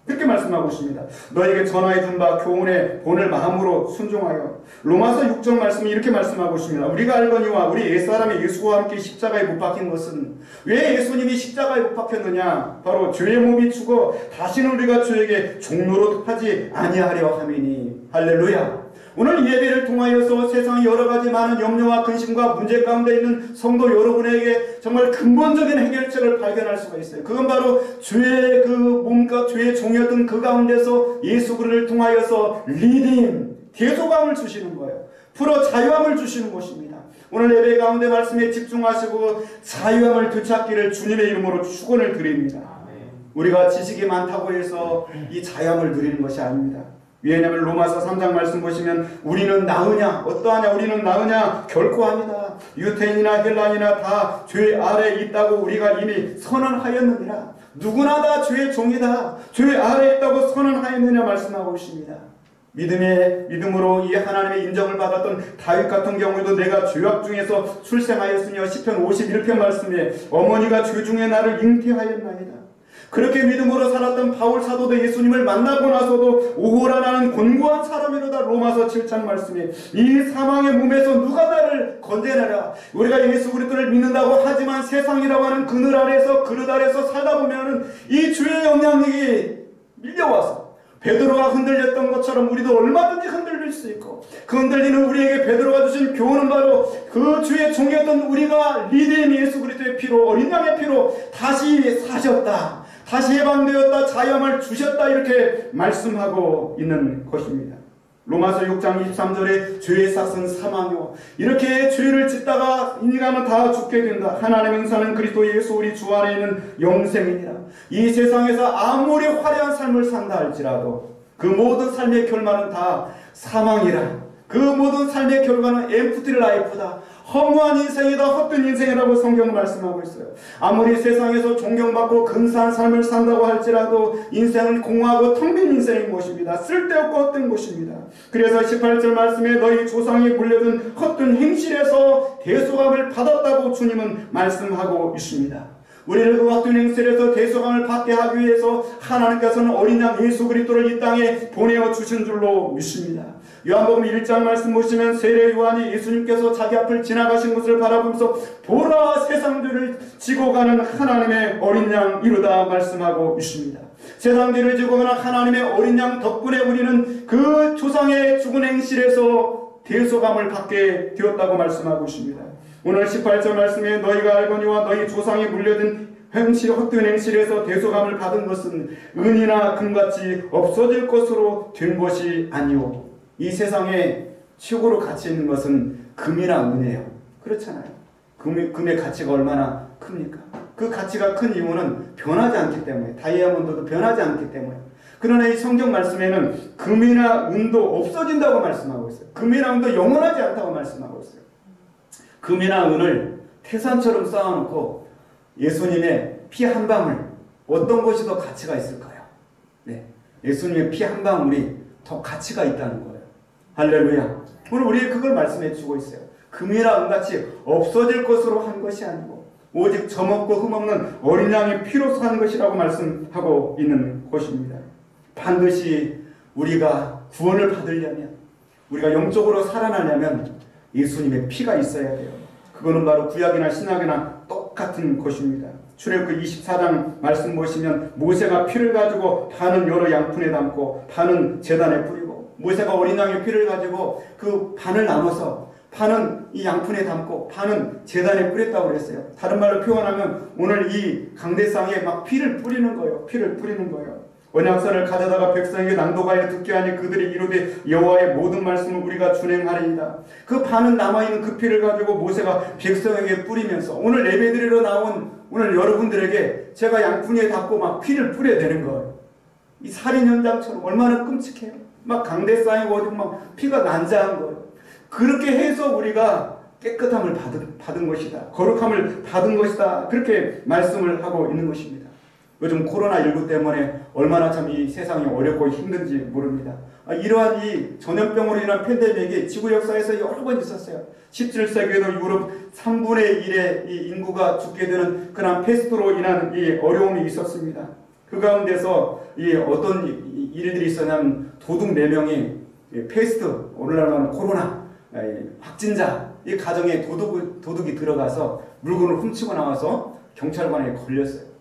그렇게 말씀하고 있습니다. 너에게 전하여 준 바 교훈의 본을 마음으로 순종하여. 로마서 6장 말씀이 이렇게 말씀하고 있습니다. 우리가 알거니와 우리 옛사람의 예수와 함께 십자가에 못 박힌 것은, 왜 예수님이 십자가에 못 박혔느냐? 바로 죄의 몸이 죽어 다시는 우리가 죄에게 종노릇하지 아니하려 함이니. 할렐루야. 오늘 예배를 통하여서 세상의 여러 가지 많은 염려와 근심과 문제 가운데 있는 성도 여러분에게 정말 근본적인 해결책을 발견할 수가 있어요. 그건 바로 죄의 그 몸과 죄의 종이었던 그 가운데서 예수 그리스도를 통하여서 리딤, 대속함을 주시는 거예요. 풀어 자유함을 주시는 것입니다. 오늘 예배 가운데 말씀에 집중하시고 자유함을 되찾기를 주님의 이름으로 축원을 드립니다. 우리가 지식이 많다고 해서 이 자유함을 누리는 것이 아닙니다. 왜냐하면 로마서 3장 말씀 보시면 우리는 나으냐, 어떠하냐, 우리는 나으냐, 결코 아니다. 유태인이나 헬라인이나 다 죄 아래에 있다고 우리가 이미 선언하였느니라. 누구나 다 죄의 종이다, 죄 아래에 있다고 선언하였느냐 말씀하고 있습니다. 믿음으로 이 하나님의 인정을 받았던 다윗 같은 경우에도 내가 죄악 중에서 출생하였으며 시편 51편 말씀에 어머니가 죄 중에 나를 잉태하였나이다. 그렇게 믿음으로 살았던 바울 사도도 예수님을 만나고 나서도 오호라 나는 곤고한 사람이로다. 로마서 7장 말씀에 이 사망의 몸에서 누가 나를 건져내라. 우리가 예수 그리스도를 믿는다고 하지만 세상이라고 하는 그늘 아래서 그릇 아래서 살다 보면은 이 주의 영향력이 밀려와서 베드로가 흔들렸던 것처럼 우리도 얼마든지 흔들릴 수 있고, 그 흔들리는 우리에게 베드로가 주신 교훈은 바로 그 주의 종이었던 우리가 리대인 예수 그리스도의 피로, 어린 양의 피로 다시 사셨다, 다시 해방되었다, 자유함을 주셨다, 이렇게 말씀하고 있는 것입니다. 로마서 6장 23절에 죄의 삭은 사망이요, 이렇게 죄를 짓다가 인간은 다 죽게 된다. 하나님의 은사는 그리스도 예수 우리 주 안에 있는 영생이니라. 이 세상에서 아무리 화려한 삶을 산다 할지라도 그 모든 삶의 결말은 다 사망이라. 그 모든 삶의 결과는 엠프티 라이프다. 허무한 인생이다, 헛된 인생이라고 성경은 말씀하고 있어요. 아무리 세상에서 존경받고 근사한 삶을 산다고 할지라도 인생은 공허하고 텅 빈 인생인 것입니다. 쓸데없고 헛된 것입니다. 그래서 18절 말씀에 너희 조상이 물려준 헛된 행실에서 대속함을 받았다고 주님은 말씀하고 있습니다. 우리를 그 헛된 행실에서 대속함을 받게 하기 위해서 하나님께서는 어린 양 예수 그리스도를 이 땅에 보내어 주신 줄로 믿습니다. 요한복음 1장 말씀 보시면 세례 요한이 예수님께서 자기 앞을 지나가신 것을 바라보면서 보라 세상 죄를 지고 가는 하나님의 어린 양 이루다 말씀하고 있습니다. 세상 죄를 지고 가는 하나님의 어린 양 덕분에 우리는 그 조상의 죽은 행실에서 대속함을 받게 되었다고 말씀하고 있습니다. 오늘 18절 말씀에 너희가 알거니와 너희 조상이 물려준 헛된 행실에서 대속함을 받은 것은 은이나 금같이 없어질 것으로 된 것이 아니오. 이 세상에 최고로 가치 있는 것은 금이나 은이에요. 그렇잖아요. 금의 가치가 얼마나 큽니까? 그 가치가 큰 이유는 변하지 않기 때문에, 다이아몬드도 변하지 않기 때문에. 그러나 이 성경 말씀에는 금이나 은도 없어진다고 말씀하고 있어요. 금이나 은도 영원하지 않다고 말씀하고 있어요. 금이나 은을 태산처럼 쌓아놓고 예수님의 피 한 방울, 어떤 것이 더 가치가 있을까요? 네, 예수님의 피 한 방울이 더 가치가 있다는 거예요. 할렐루야. 오늘 우리에게 그걸 말씀해 주고 있어요. 금이나 은같이 없어질 것으로 한 것이 아니고 오직 점없고 흠없는 어린 양의 피로서 한 것이라고 말씀하고 있는 것입니다. 반드시 우리가 구원을 받으려면, 우리가 영적으로 살아나려면 예수님의 피가 있어야 돼요. 그거는 바로 구약이나 신약이나 똑같은 것입니다. 출애굽기 24장 말씀 보시면 모세가 피를 가지고 반은 여러 양푼에 담고 반은 제단에 뿌리고, 모세가 어린 양의 피를 가지고 그 반을 나눠서 반은 이 양푼에 담고 반은 제단에 뿌렸다고 그랬어요. 다른 말로 표현하면 오늘 이 강대상에 막 피를 뿌리는 거예요. 피를 뿌리는 거예요. 언약서를 가져다가 백성에게 낭독하여 듣게 하니 그들이 이르되 여호와의 모든 말씀을 우리가 준행하리이다. 그 반은 남아있는 그 피를 가지고 모세가 백성에게 뿌리면서 오늘 예배드리러 나온 오늘 여러분들에게 제가 양푼에 담고 막 피를 뿌려야 되는 거예요. 이 살인 현장처럼 얼마나 끔찍해요. 막 강대 쌓이고 어디 막 피가 난자한 거예요. 그렇게 해서 우리가 깨끗함을 받은 것이다. 거룩함을 받은 것이다. 그렇게 말씀을 하고 있는 것입니다. 요즘 코로나19 때문에 얼마나 참 이 세상이 어렵고 힘든지 모릅니다. 이러한 이 전염병으로 인한 팬데믹이 지구 역사에서 여러 번 있었어요. 17세기에도 유럽 3분의 1의 이 인구가 죽게 되는 그런 패스트로 인한 이 어려움이 있었습니다. 그 가운데서 이 어떤 일들이 있었냐면 도둑 4명이 패스트, 오늘날 말하는 코로나 확진자 이 가정에 도둑이 들어가서 물건을 훔치고 나와서 경찰관에 걸렸어요.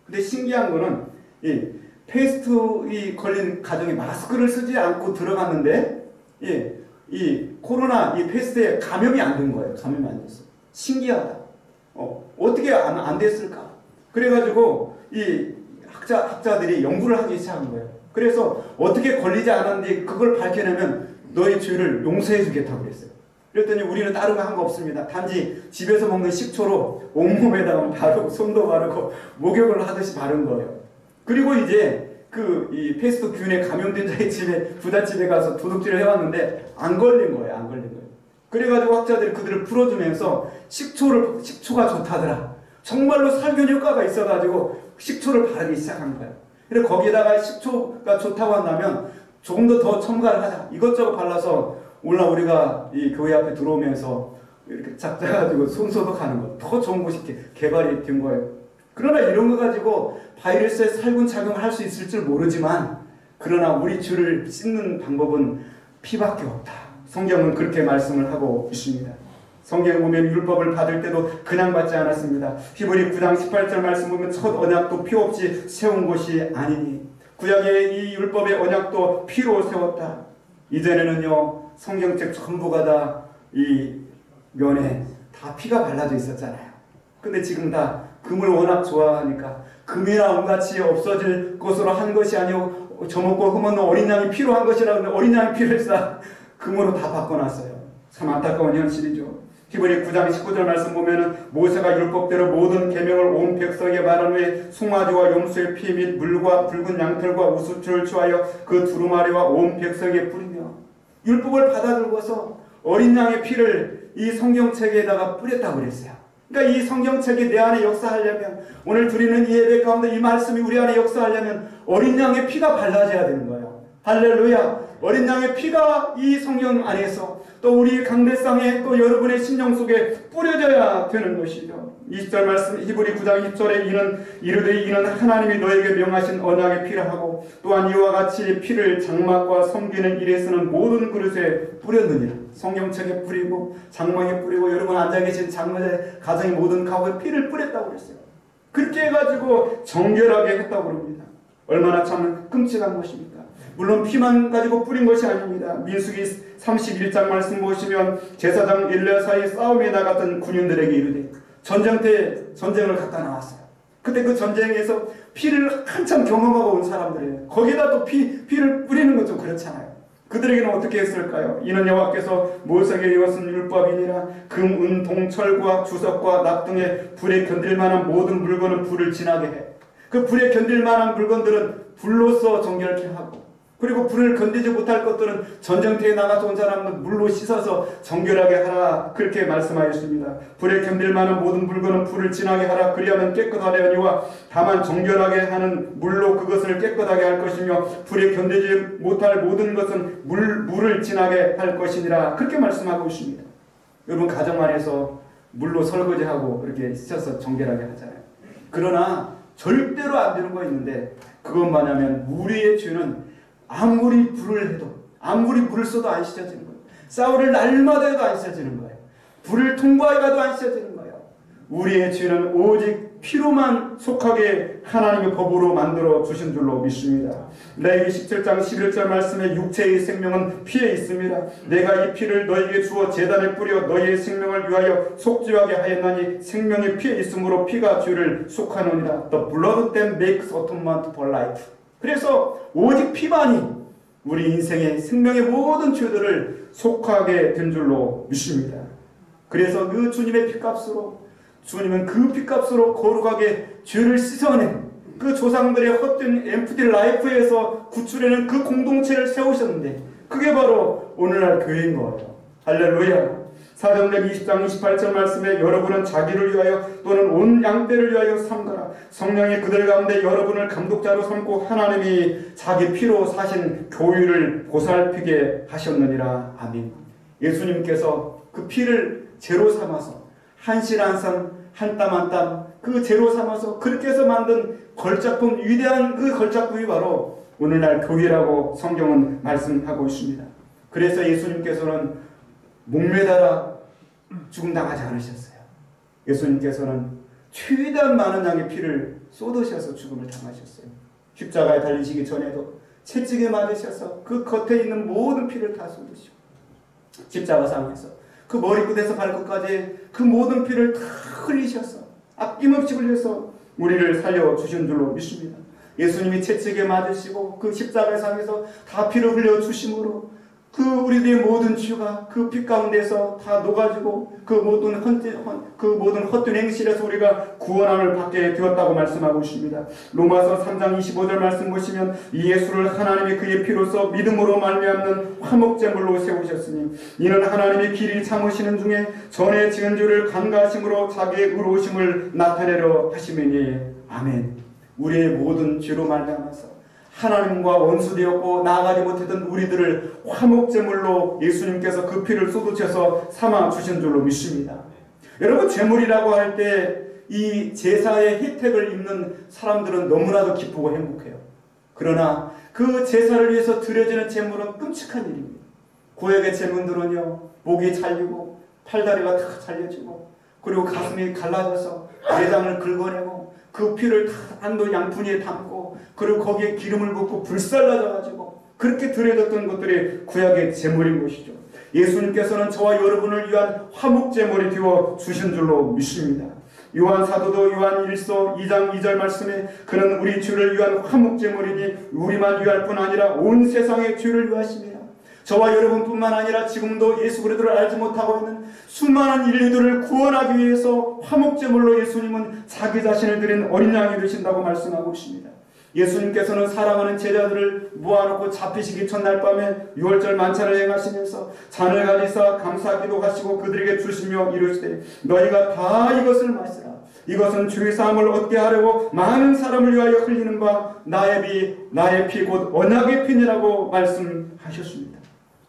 근데 신기한 거는 이 패스트에 걸린 가정이 마스크를 쓰지 않고 들어갔는데 이 코로나 이 패스트에 감염이 안 된 거예요. 감염이 안 됐어. 신기하다. 어떻게 안 됐을까? 그래가지고 이 학자들이 연구를 하기 시작한 거예요. 그래서 어떻게 걸리지 않았는데 그걸 밝혀내면 너의 죄를 용서해 주겠다고 그랬어요. 그랬더니 우리는 다른 거 한 거 없습니다. 단지 집에서 먹는 식초로 온몸에다가 바르고 손도 바르고 목욕을 하듯이 바른 거예요. 그리고 이제 이 패스트 균에 감염된 자의 집에 부잣집에 가서 도둑질을 해왔는데 안 걸린 거예요. 안 걸린 거예요. 그래가지고 학자들이 그들을 풀어주면서 식초가 좋다더라. 정말로 살균 효과가 있어가지고 식초를 바르기 시작한 거예요. 그래서 거기에다가 식초가 좋다고 한다면 조금 더 첨가를 하자. 이것저것 발라서 우리가 이 교회 앞에 들어오면서 이렇게 작자가지고 손 소독하는 거 더 좋은 곳이 개발이 된 거예요. 그러나 이런 거 가지고 바이러스에 살균 작용을 할 수 있을 줄 모르지만 그러나 우리 주를 씻는 방법은 피밖에 없다. 성경은 그렇게 말씀을 하고 있습니다. 성경에 보면 율법을 받을 때도 그냥 받지 않았습니다. 히브리 9장 18절 말씀 보면 첫 언약도 피 없이 세운 것이 아니니 구약의 이 율법의 언약도 피로 세웠다. 이전에는요 성경책 전부가 다 이 면에 다 피가 발라져 있었잖아요. 근데 지금 다 금을 워낙 좋아하니까 금이나 은같이 없어질 것으로 한 것이 아니고 저먹고 흠없는 어린 양이 피로 한 것이라 근데 어린 양이 피를 다 금으로 다 바꿔놨어요. 참 안타까운 현실이죠. 히브리 9장 19절 말씀 보면은 모세가 율법대로 모든 계명을 온 백성에게 말한 후에 송아지와 염소의 피 및 물과 붉은 양털과 우수초를 취하여 그 두루마리와 온 백성에게 뿌리며 율법을 받아들고서 어린 양의 피를 이 성경책에다가 뿌렸다고 그랬어요. 그러니까 이 성경책이 내 안에 역사하려면 오늘 드리는 이 예배 가운데 이 말씀이 우리 안에 역사하려면 어린 양의 피가 발라져야 되는 거예요. 할렐루야. 어린 양의 피가 이 성경 안에서 또 우리 강대상에 또 여러분의 심령 속에 뿌려져야 되는 것이죠. 20절 말씀 히브리 9장 20절에 이는 하나님이 너에게 명하신 언약의 피라 하고 또한 이와 같이 피를 장막과 섬기는 일에 쓰는 모든 그릇에 뿌렸느니라. 성경책에 뿌리고 장막에 뿌리고 여러분 앉아 계신 장막의 가정의 모든 가구에 피를 뿌렸다고 그랬어요. 그렇게 해가지고 정결하게 했다고 그럽니다. 얼마나 참 끔찍한 것입니까? 물론 피만 가지고 뿌린 것이 아닙니다. 민수기 31장 말씀 보시면 제사장 엘레사의 싸움에 나갔던 군인들에게 이르되 전쟁 때 전쟁을 갔다 나왔어요. 그때 그 전쟁에서 피를 한참 경험하고 온 사람들이에요. 거기다 또 피를 뿌리는 건 좀 그렇잖아요. 그들에게는 어떻게 했을까요? 이는 여호와께서 모세에게 이것은 율법이니라 금, 은, 동, 철과 주석과 납 등의 불에 견딜 만한 모든 물건은 불을 지나게 해. 그 불에 견딜 만한 물건들은 불로써 정결케 하고 그리고 불을 건드리지 못할 것들은 전쟁터에 나가서 온 사람은 물로 씻어서 정결하게 하라 그렇게 말씀하였습니다. 불에 견딜 만한 모든 물건은 불을 지나게 하라 그리하면 깨끗하려니와 다만 정결하게 하는 물로 그것을 깨끗하게 할 것이며 불에 견디지 못할 모든 것은 물을 지나게 할 것이니라 그렇게 말씀하고 있습니다. 여러분 가정 안에서 물로 설거지하고 그렇게 씻어서 정결하게 하잖아요. 그러나 절대로 안 되는 거 있는데 그건 뭐냐면 우리의 죄는 아무리 불을 해도 아무리 물을 써도 안 씻어지는 거예요. 샤워를 날마다 해도 안 씻어지는 거예요. 불을 통과해 가도 안 씻어지는 거예요. 우리의 죄는 오직 피로만 속하게 하나님의 법으로 만들어 주신 줄로 믿습니다. 레위기 17장 11절 말씀에 육체의 생명은 피에 있습니다. 내가 이 피를 너에게 주어 제단에 뿌려 너희의 생명을 위하여 속죄하게 하였나니 생명이 피에 있으므로 피가 죄를 속하느니라. The blood that makes atonement for life. 그래서 오직 피만이 우리 인생의 생명의 모든 죄들을 속하게 된 줄로 믿습니다. 그래서 그 주님의 피값으로 주님은 그 피값으로 거룩하게 죄를 씻어낸 그 조상들의 헛된 엠프티 라이프에서 구출해낸 그 공동체를 세우셨는데 그게 바로 오늘날 교회인 거예요. 할렐루야. 사도행전 20장 28절 말씀에 여러분은 자기를 위하여 또는 온 양떼를 위하여 삼가라. 성령이 그들 가운데 여러분을 감독자로 삼고 하나님이 자기 피로 사신 교회를 보살피게 하셨느니라. 아멘. 예수님께서 그 피를 제로 삼아서 한 실 한 산, 한 땀 한 땀 그 제로 삼아서 그렇게 해서 만든 걸작품, 위대한 그 걸작품이 바로 오늘날 교회라고 성경은 말씀하고 있습니다. 그래서 예수님께서는 목매달아 죽음당하지 않으셨어요. 예수님께서는 최대한 많은 양의 피를 쏟으셔서 죽음을 당하셨어요. 십자가에 달리시기 전에도 채찍에 맞으셔서 그 겉에 있는 모든 피를 다 쏟으시고 십자가상에서 그 머리끝에서 발끝까지 그 모든 피를 다 흘리셔서 아낌없이 흘려서 우리를 살려주신 줄로 믿습니다. 예수님이 채찍에 맞으시고 그 십자가상에서 다 피를 흘려주심으로 그 우리들의 모든 죄가 그 피 가운데서 다 녹아지고 그 모든 헛된 행실에서 우리가 구원함을 받게 되었다고 말씀하고 있습니다. 로마서 3장 25절 말씀 보시면 이 예수를 하나님이 그의 피로써 믿음으로 말미암는 화목제물로 세우셨으니 이는 하나님이 길이 참으시는 중에 전에 지은 죄를 간과하심으로 자기의 의로우심을 나타내려 하심이니 아멘. 우리의 모든 죄로 말미암아서 하나님과 원수되었고 나아가지 못했던 우리들을 화목제물로 예수님께서 그 피를 쏟으셔서 삼아 주신 줄로 믿습니다. 여러분 제물이라고 할 때 이 제사의 혜택을 입는 사람들은 너무나도 기쁘고 행복해요. 그러나 그 제사를 위해서 드려지는 제물은 끔찍한 일입니다. 구약의 제물들은요, 목이 잘리고 팔다리가 다 잘려지고 그리고 가슴이 갈라져서 내장을 긁어내고 그 피를 다 안도 양푼에 담고 그리고 거기에 기름을 붓고 불살라져가지고 그렇게 드려졌던 것들이 구약의 제물인 것이죠. 예수님께서는 저와 여러분을 위한 화목제물이 되어 주신 줄로 믿습니다. 요한 사도도 요한 1서 2장 2절 말씀에 그는 우리 죄를 위한 화목제물이니 우리만 위할 뿐 아니라 온 세상의 죄를 위하심이라. 저와 여러분뿐만 아니라 지금도 예수 그리스도를 알지 못하고 있는 수많은 인류들을 구원하기 위해서 화목제물로 예수님은 자기 자신을 드린 어린 양이 되신다고 말씀하고 있습니다. 예수님께서는 사랑하는 제자들을 모아놓고 잡히시기 첫날 밤에 유월절 만찬을 행하시면서 잔을 가지사 감사기도 하시고 그들에게 주시며 이르시되 너희가 다 이것을 마시라. 이것은 죄 사함을 얻게 하려고 많은 사람을 위하여 흘리는 바 나의 피 곧 언약의 피니라고 말씀하셨습니다.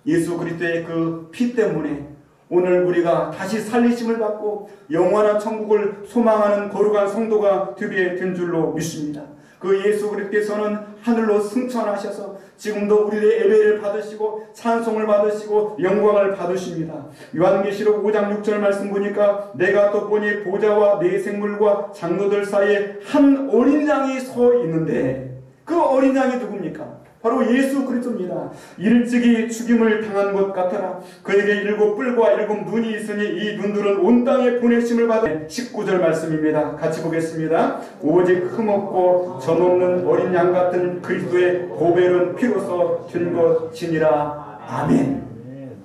예수 그리스도의 그 피 때문에 오늘 우리가 다시 살리심을 받고 영원한 천국을 소망하는 거룩한 성도가 되게 된 줄로 믿습니다. 그 예수 그리스도께서는 하늘로 승천하셔서 지금도 우리의 예배를 받으시고 찬송을 받으시고 영광을 받으십니다. 요한계시록 5장 6절 말씀 보니까 내가 또 보니 보좌와 네 생물과 장로들 사이에 한 어린 양이 서 있는데 그 어린 양이 누굽니까? 바로 예수 그리스도입니다. 일찍이 죽임을 당한 것 같아라. 그에게 7 뿔과 7 눈이 있으니 이 눈들은 온 땅에 보내심을 받은 19절 말씀입니다. 같이 보겠습니다. 오직 흠없고 점없는 어린 양 같은 그리스도의 보배로운 피로서 된 것이니라. 아멘.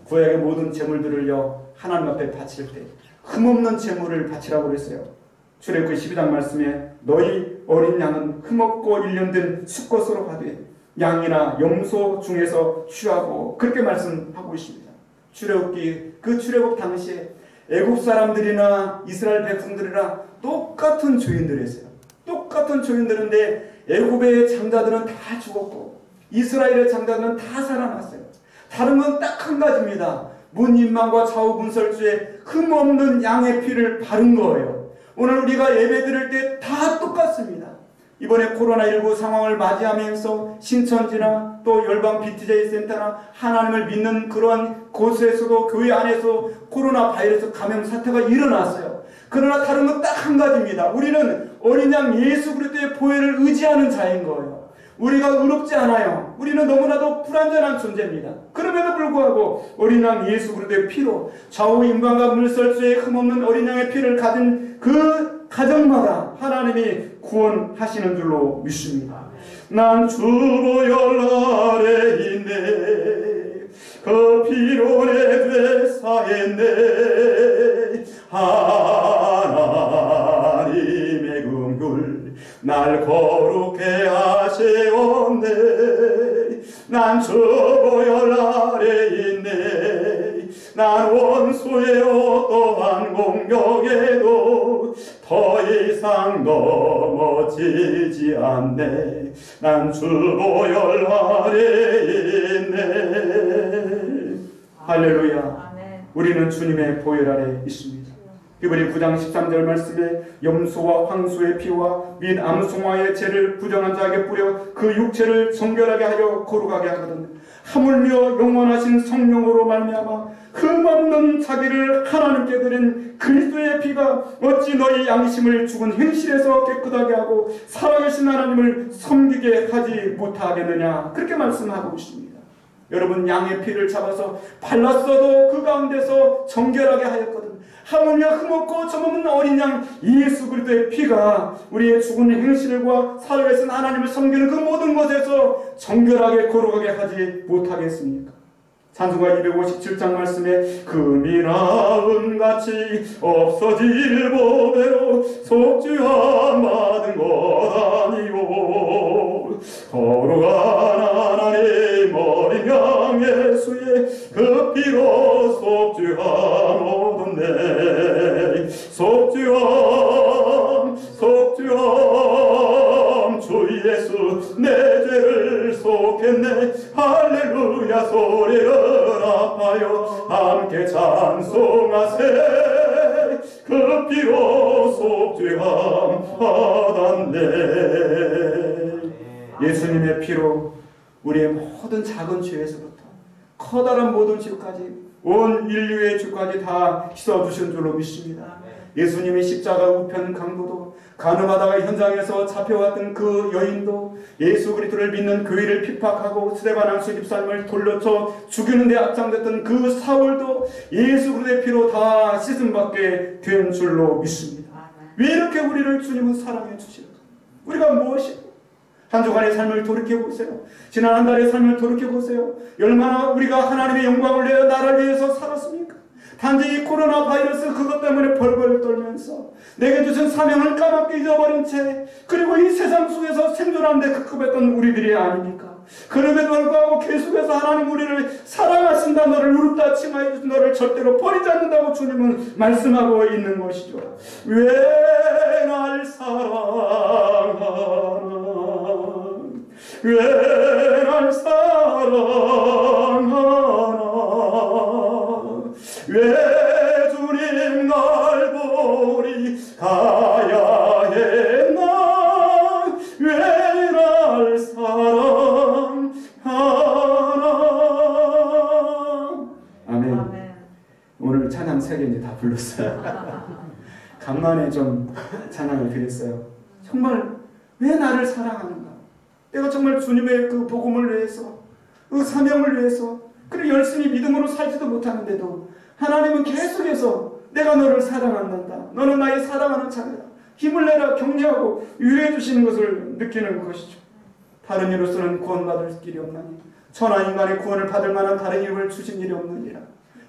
구약의 모든 제물들을요 하나님 앞에 바칠 때 흠없는 제물을 바치라고 그랬어요. 출애굽기 12장 말씀에 너희 어린 양은 흠없고 일련된 수컷으로 가되 양이나 염소 중에서 취하고 그렇게 말씀하고 있습니다. 출애굽기 그 출애굽 당시에 애굽 사람들이나 이스라엘 백성들이나 똑같은 죄인들이었어요. 똑같은 죄인들인데 애굽의 장자들은 다 죽었고 이스라엘의 장자들은 다 살아났어요. 다른 건 딱 한 가지입니다. 문인망과 좌우 문설주에 흠없는 양의 피를 바른 거예요. 오늘 우리가 예배 드릴 때 다 똑같습니다. 이번에 코로나19 상황을 맞이하면서 신천지나 또 열방 BTJ 센터나 하나님을 믿는 그런 곳에서도 교회 안에서 코로나 바이러스 감염 사태가 일어났어요. 그러나 다른 건 딱 한 가지입니다. 우리는 어린 양 예수 그리스도의 보혈을 의지하는 자인 거예요. 우리가 의롭지 않아요. 우리는 너무나도 불완전한 존재입니다. 그럼에도 불구하고 어린 양 예수 그리스도의 피로 좌우 임관과 물설주에 흠없는 어린 양의 피를 가진 그 가정마다 하나님이 구원하시는 줄로 믿습니다. 난 주 보혈 아래 있네 그 피로 내 죄 사했네 하나님의 긍휼 날 거룩해 하시옵네 난 주 보혈 아래 있네 난 원수의 어떠한 공격에도 더 이상 넘어지지 않네 난 주 보혈 아래 있네. 할렐루야. 우리는 주님의 보혈 아래 있습니다. 히브리 9장 13절 말씀에 염소와 황소의 피와 및 암송아의 죄를 부정한 자에게 뿌려 그 육체를 정결하게 하여 거룩하게 하거든 하물며 영원하신 성령으로 말미암아 흠없는 자기를 하나님께 드린 그리스도의 피가 어찌 너희 양심을 죽은 행실에서 깨끗하게 하고 살아계신 하나님을 섬기게 하지 못하겠느냐 그렇게 말씀하고 있습니다. 여러분 양의 피를 잡아서 발랐어도 그 가운데서 정결하게 하였거든. 하물며 흠없고 점없는 어린 양 예수 그리스도의 피가 우리의 죽은 행실과 살아계신 하나님을 섬기는 그 모든 것에서 정결하게 거룩하게 하지 못하겠습니까? 찬송가 257장 말씀에 금이 나은같이 없어질 보배로 속죄함 받은 것 아니오 거룩한 하나님 어린 양 예수의 그 피로 속죄함 얻었네 속죄함 주 예수 내 죄를 속했네 할렐루야 소리를 아파요 함께 찬송하세 그 피로 속죄함 받았네. 예수님의 피로 우리의 모든 작은 죄에서부터 커다란 모든 죄까지 온 인류의 죄까지 다 씻어주신 줄로 믿습니다. 예수님의 십자가 우편 강도도 가늠하다가 현장에서 잡혀왔던 그 여인도 예수 그리스도를 믿는 교회를 핍박하고 스데반 수집사님을 돌려쳐 죽이는 데 앞장섰던 그 사울도 예수 그리스도의 피로 다 씻음받게 된 줄로 믿습니다. 왜 이렇게 우리를 주님은 사랑해 주실까? 우리가 무엇이고 한 주간의 삶을 돌이켜보세요. 지난 한 달의 삶을 돌이켜보세요. 얼마나 우리가 하나님의 영광을 위해 나라를 위해서 살았습니까? 단지 이 코로나 바이러스 그것 때문에 벌벌 떨면서 내게 주신 사명을 까맣게 잊어버린 채 그리고 이 세상 속에서 생존하는 데 급급했던 우리들이 아닙니까? 그럼에도 불구하고 계속해서 하나님 우리를 사랑하신다, 너를 누릅다 칭하여 주신 너를 절대로 버리지 않는다고 주님은 말씀하고 있는 것이죠. 왜 날 사랑하나, 왜 날 사랑하나, 왜 주님 날 버리 가야 했나, 왜 날 사랑하나. 아멘. 오늘 찬양 3개 이제 다 불렀어요. 간만에 좀 찬양을 드렸어요. 정말 왜 나를 사랑하는가? 내가 정말 주님의 그 복음을 위해서, 그 사명을 위해서 그리고 열심히 믿음으로 살지도 못하는데도 하나님은 계속해서 내가 너를 사랑한다, 너는 나의 사랑하는 자녀다, 힘을 내라 격려하고 위로해 주시는 것을 느끼는 것이죠. 다른 이로서는 구원받을 길이 없나니 천하 인간의 구원을 받을 만한 다른 이름을 주신 일이 없느니라.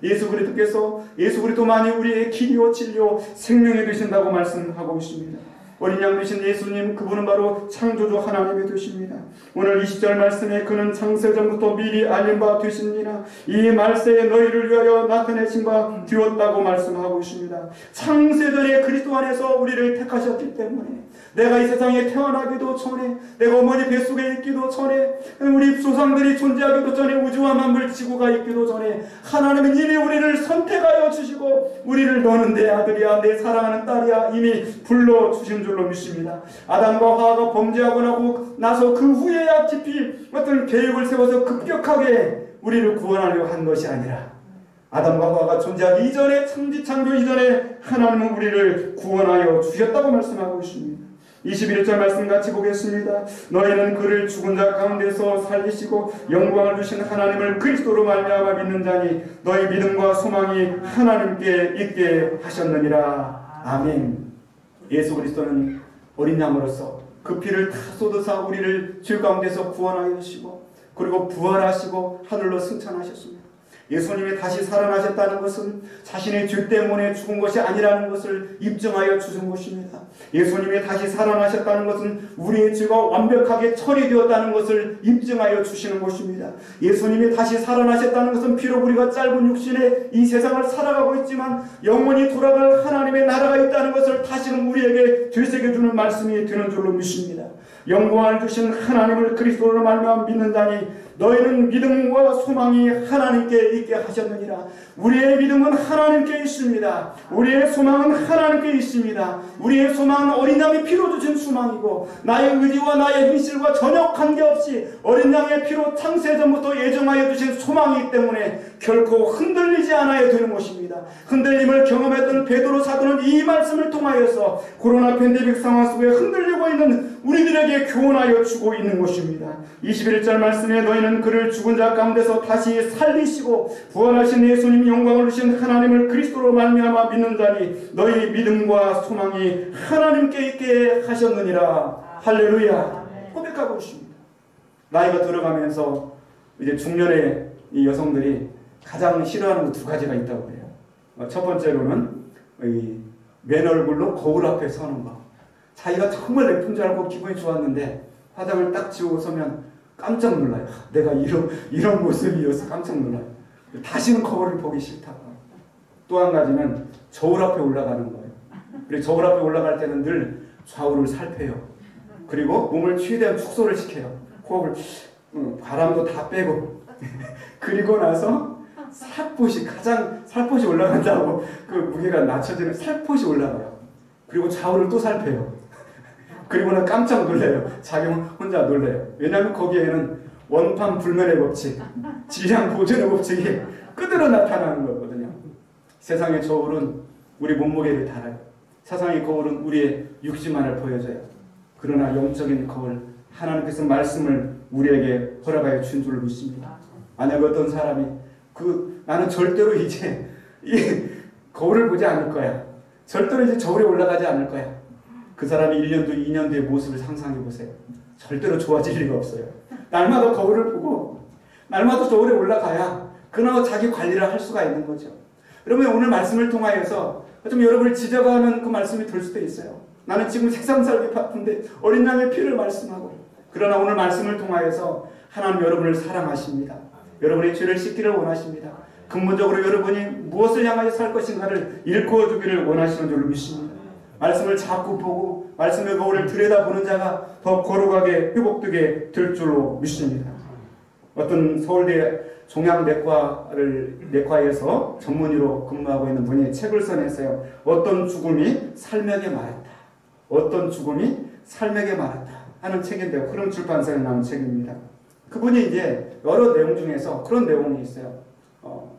예수 그리스도께서 예수 그리스도만이 우리의 길이요 진리요 생명이 되신다고 말씀하고 있습니다. 어린 양 되신 예수님, 그분은 바로 창조주 하나님이 되십니다. 오늘 20절 말씀에 그는 창세전부터 미리 알린 바 되십니다. 이 말세에 너희를 위하여 나타내신 바 되었다고 말씀하고 있습니다. 창세전에 그리스도 안에서 우리를 택하셨기 때문에 내가 이 세상에 태어나기도 전에, 내가 어머니 뱃속에 있기도 전에, 우리 조상들이 존재하기도 전에, 우주와 만물 지구가 있기도 전에 하나님은 이미 우리를 선택하여 주시고 우리를 너는 내 아들이야, 내 사랑하는 딸이야 이미 불러주신 줄로 믿습니다. 아담과 하와가 범죄하고 나서 그 후에야 깊이 어떤 계획을 세워서 급격하게 우리를 구원하려고 한 것이 아니라 아담과 하와가 존재하기 이전에, 창조 이전에 하나님은 우리를 구원하여 주셨다고 말씀하고 있습니다. 21절 말씀 같이 보겠습니다. 너희는 그를 죽은 자 가운데서 살리시고 영광을 주신 하나님을 그리스도로 말미암아 믿는 자니 너희 믿음과 소망이 하나님께 있게 하셨느니라. 아멘. 예수 그리스도는 어린 양으로서 그 피를 다 쏟으사 우리를 죄 가운데서 구원하여 주시고 그리고 부활하시고 하늘로 승천하셨습니다. 예수님이 다시 살아나셨다는 것은 자신의 죄 때문에 죽은 것이 아니라는 것을 입증하여 주신 것입니다. 예수님이 다시 살아나셨다는 것은 우리의 죄가 완벽하게 처리되었다는 것을 입증하여 주시는 것입니다. 예수님이 다시 살아나셨다는 것은 비록 우리가 짧은 육신에 이 세상을 살아가고 있지만 영원히 돌아갈 하나님의 나라가 있다는 것을 다시금 우리에게 되새겨주는 말씀이 되는 줄로 믿습니다. 영광을 주신 하나님을 그리스도로 말미암아 믿는 자니 너희는 믿음과 소망이 하나님께 있게 하셨느니라. 우리의 믿음은 하나님께 있습니다. 우리의 소망은 하나님께 있습니다. 우리의 소망은 어린 양의 피로 주신 소망이고 나의 의지와 나의 행실과 전혀 관계없이 어린 양의 피로 창세전부터 예정하여 주신 소망이기 때문에 결코 흔들리지 않아야 되는 것입니다. 흔들림을 경험했던 베드로 사도는 이 말씀을 통하여서 코로나 팬데믹 상황 속에 흔들리고 있는 우리들에게 교훈하여 주고 있는 것입니다. 21절 말씀에 너희는 그를 죽은 자 가운데서 다시 살리시고 부활하신 예수님 영광을 주신 하나님을 그리스도로 말미암아 믿는 자니 너희 믿음과 소망이 하나님께 있게 하셨느니라. 할렐루야. 고백하고 있습니다. 나이가 들어가면서 이제 중년의 이 여성들이 가장 싫어하는 거 2가지가 있다고 해요. 첫 번째로는 맨 얼굴로 거울 앞에 서는 거. 자기가 정말 예쁜 줄 알고 기분이 좋았는데 화장을 딱 지우고 서면 깜짝 놀라요. 내가 이런 모습이어서 깜짝 놀라요. 다시는 거울을 보기 싫다고. 또 한 가지는 저울 앞에 올라가는 거예요. 그리고 저울 앞에 올라갈 때는 늘 좌우를 살펴요. 그리고 몸을 최대한 축소를 시켜요. 호흡을 바람도 다 빼고 그리고 나서 살포시 올라간다고 그 무게가 낮춰지는 살포시 올라가요. 그리고 좌우를 또 살펴요. 그리고는 깜짝 놀래요. 자기 혼자 놀래요. 왜냐하면 거기에는 원판 불면의 법칙, 질량 보존의 법칙이 그대로 나타나는 거거든요. 세상의 저울은 우리 몸무게를 달아요. 세상의 거울은 우리의 육지만을 보여줘요. 그러나 영적인 거울, 하나님께서 말씀을 우리에게 허락하여 준 줄을 믿습니다. 만약 어떤 사람이 나는 절대로 이제 이 거울을 보지 않을 거야. 절대로 이제 저울에 올라가지 않을 거야. 그 사람이 1년 뒤, 2년 뒤의 모습을 상상해 보세요. 절대로 좋아질 리가 없어요. 날마다 거울을 보고 날마다 저울에 올라가야 그나마 자기 관리를 할 수가 있는 거죠. 여러분 오늘 말씀을 통하여서 좀 여러분을 지적하는 그 말씀이 될 수도 있어요. 나는 지금 세상 살기 바쁜데 어린 양의 피를 말씀하고, 그러나 오늘 말씀을 통하여서 하나님 여러분을 사랑하십니다. 여러분의 죄를 씻기를 원하십니다. 근본적으로 여러분이 무엇을 향하여 살 것인가를 일구어 주기를 원하시는 줄로 믿습니다. 말씀을 자꾸 보고 말씀의 거울을 들여다보는 자가 더 거룩하게 회복되게 될 줄로 믿습니다. 어떤 서울대 종양내과에서 전문의로 근무하고 있는 분이 책을 써냈어요. 어떤 죽음이 삶에게 말했다. 어떤 죽음이 삶에게 말했다 하는 책인데요. 그런 출판사에 나온 책입니다. 그분이 이제 여러 내용 중에서 그런 내용이 있어요.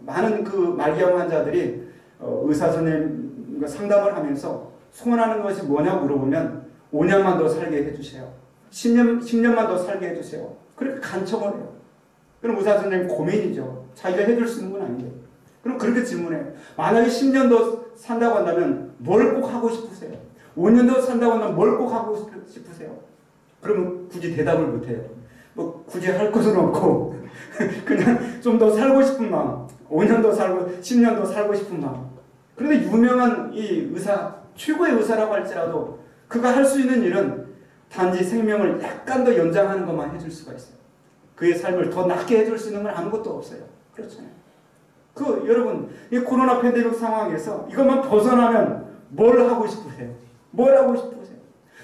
많은 그 말기암 환자들이 의사 선생님과 상담을 하면서 소원하는 것이 뭐냐고 물어보면 5년만 더 살게 해주세요. 10년만 더 살게 해주세요. 그렇게 간청을 해요. 그럼 의사 선생님 고민이죠. 자기가 해줄 수 있는 건 아닌데. 그럼 그렇게 질문해요. 만약에 10년 더 산다고 한다면 뭘 꼭 하고 싶으세요? 5년 더 산다고 한다면 뭘 꼭 하고 싶으세요? 그러면 굳이 대답을 못해요. 뭐 굳이 할 것은 없고 그냥 좀 더 살고 싶은 마음, 5년 더 살고 10년 더 살고 싶은 마음. 그런데 유명한 이 의사, 최고의 의사라고 할지라도 그가 할 수 있는 일은 단지 생명을 약간 더 연장하는 것만 해줄 수가 있어요. 그의 삶을 더 낫게 해줄 수 있는 건 아무것도 없어요. 그렇잖아요. 여러분 이 코로나 팬데믹 상황에서 이것만 벗어나면 뭘 하고 싶으세요? 뭘 하고 싶으세요?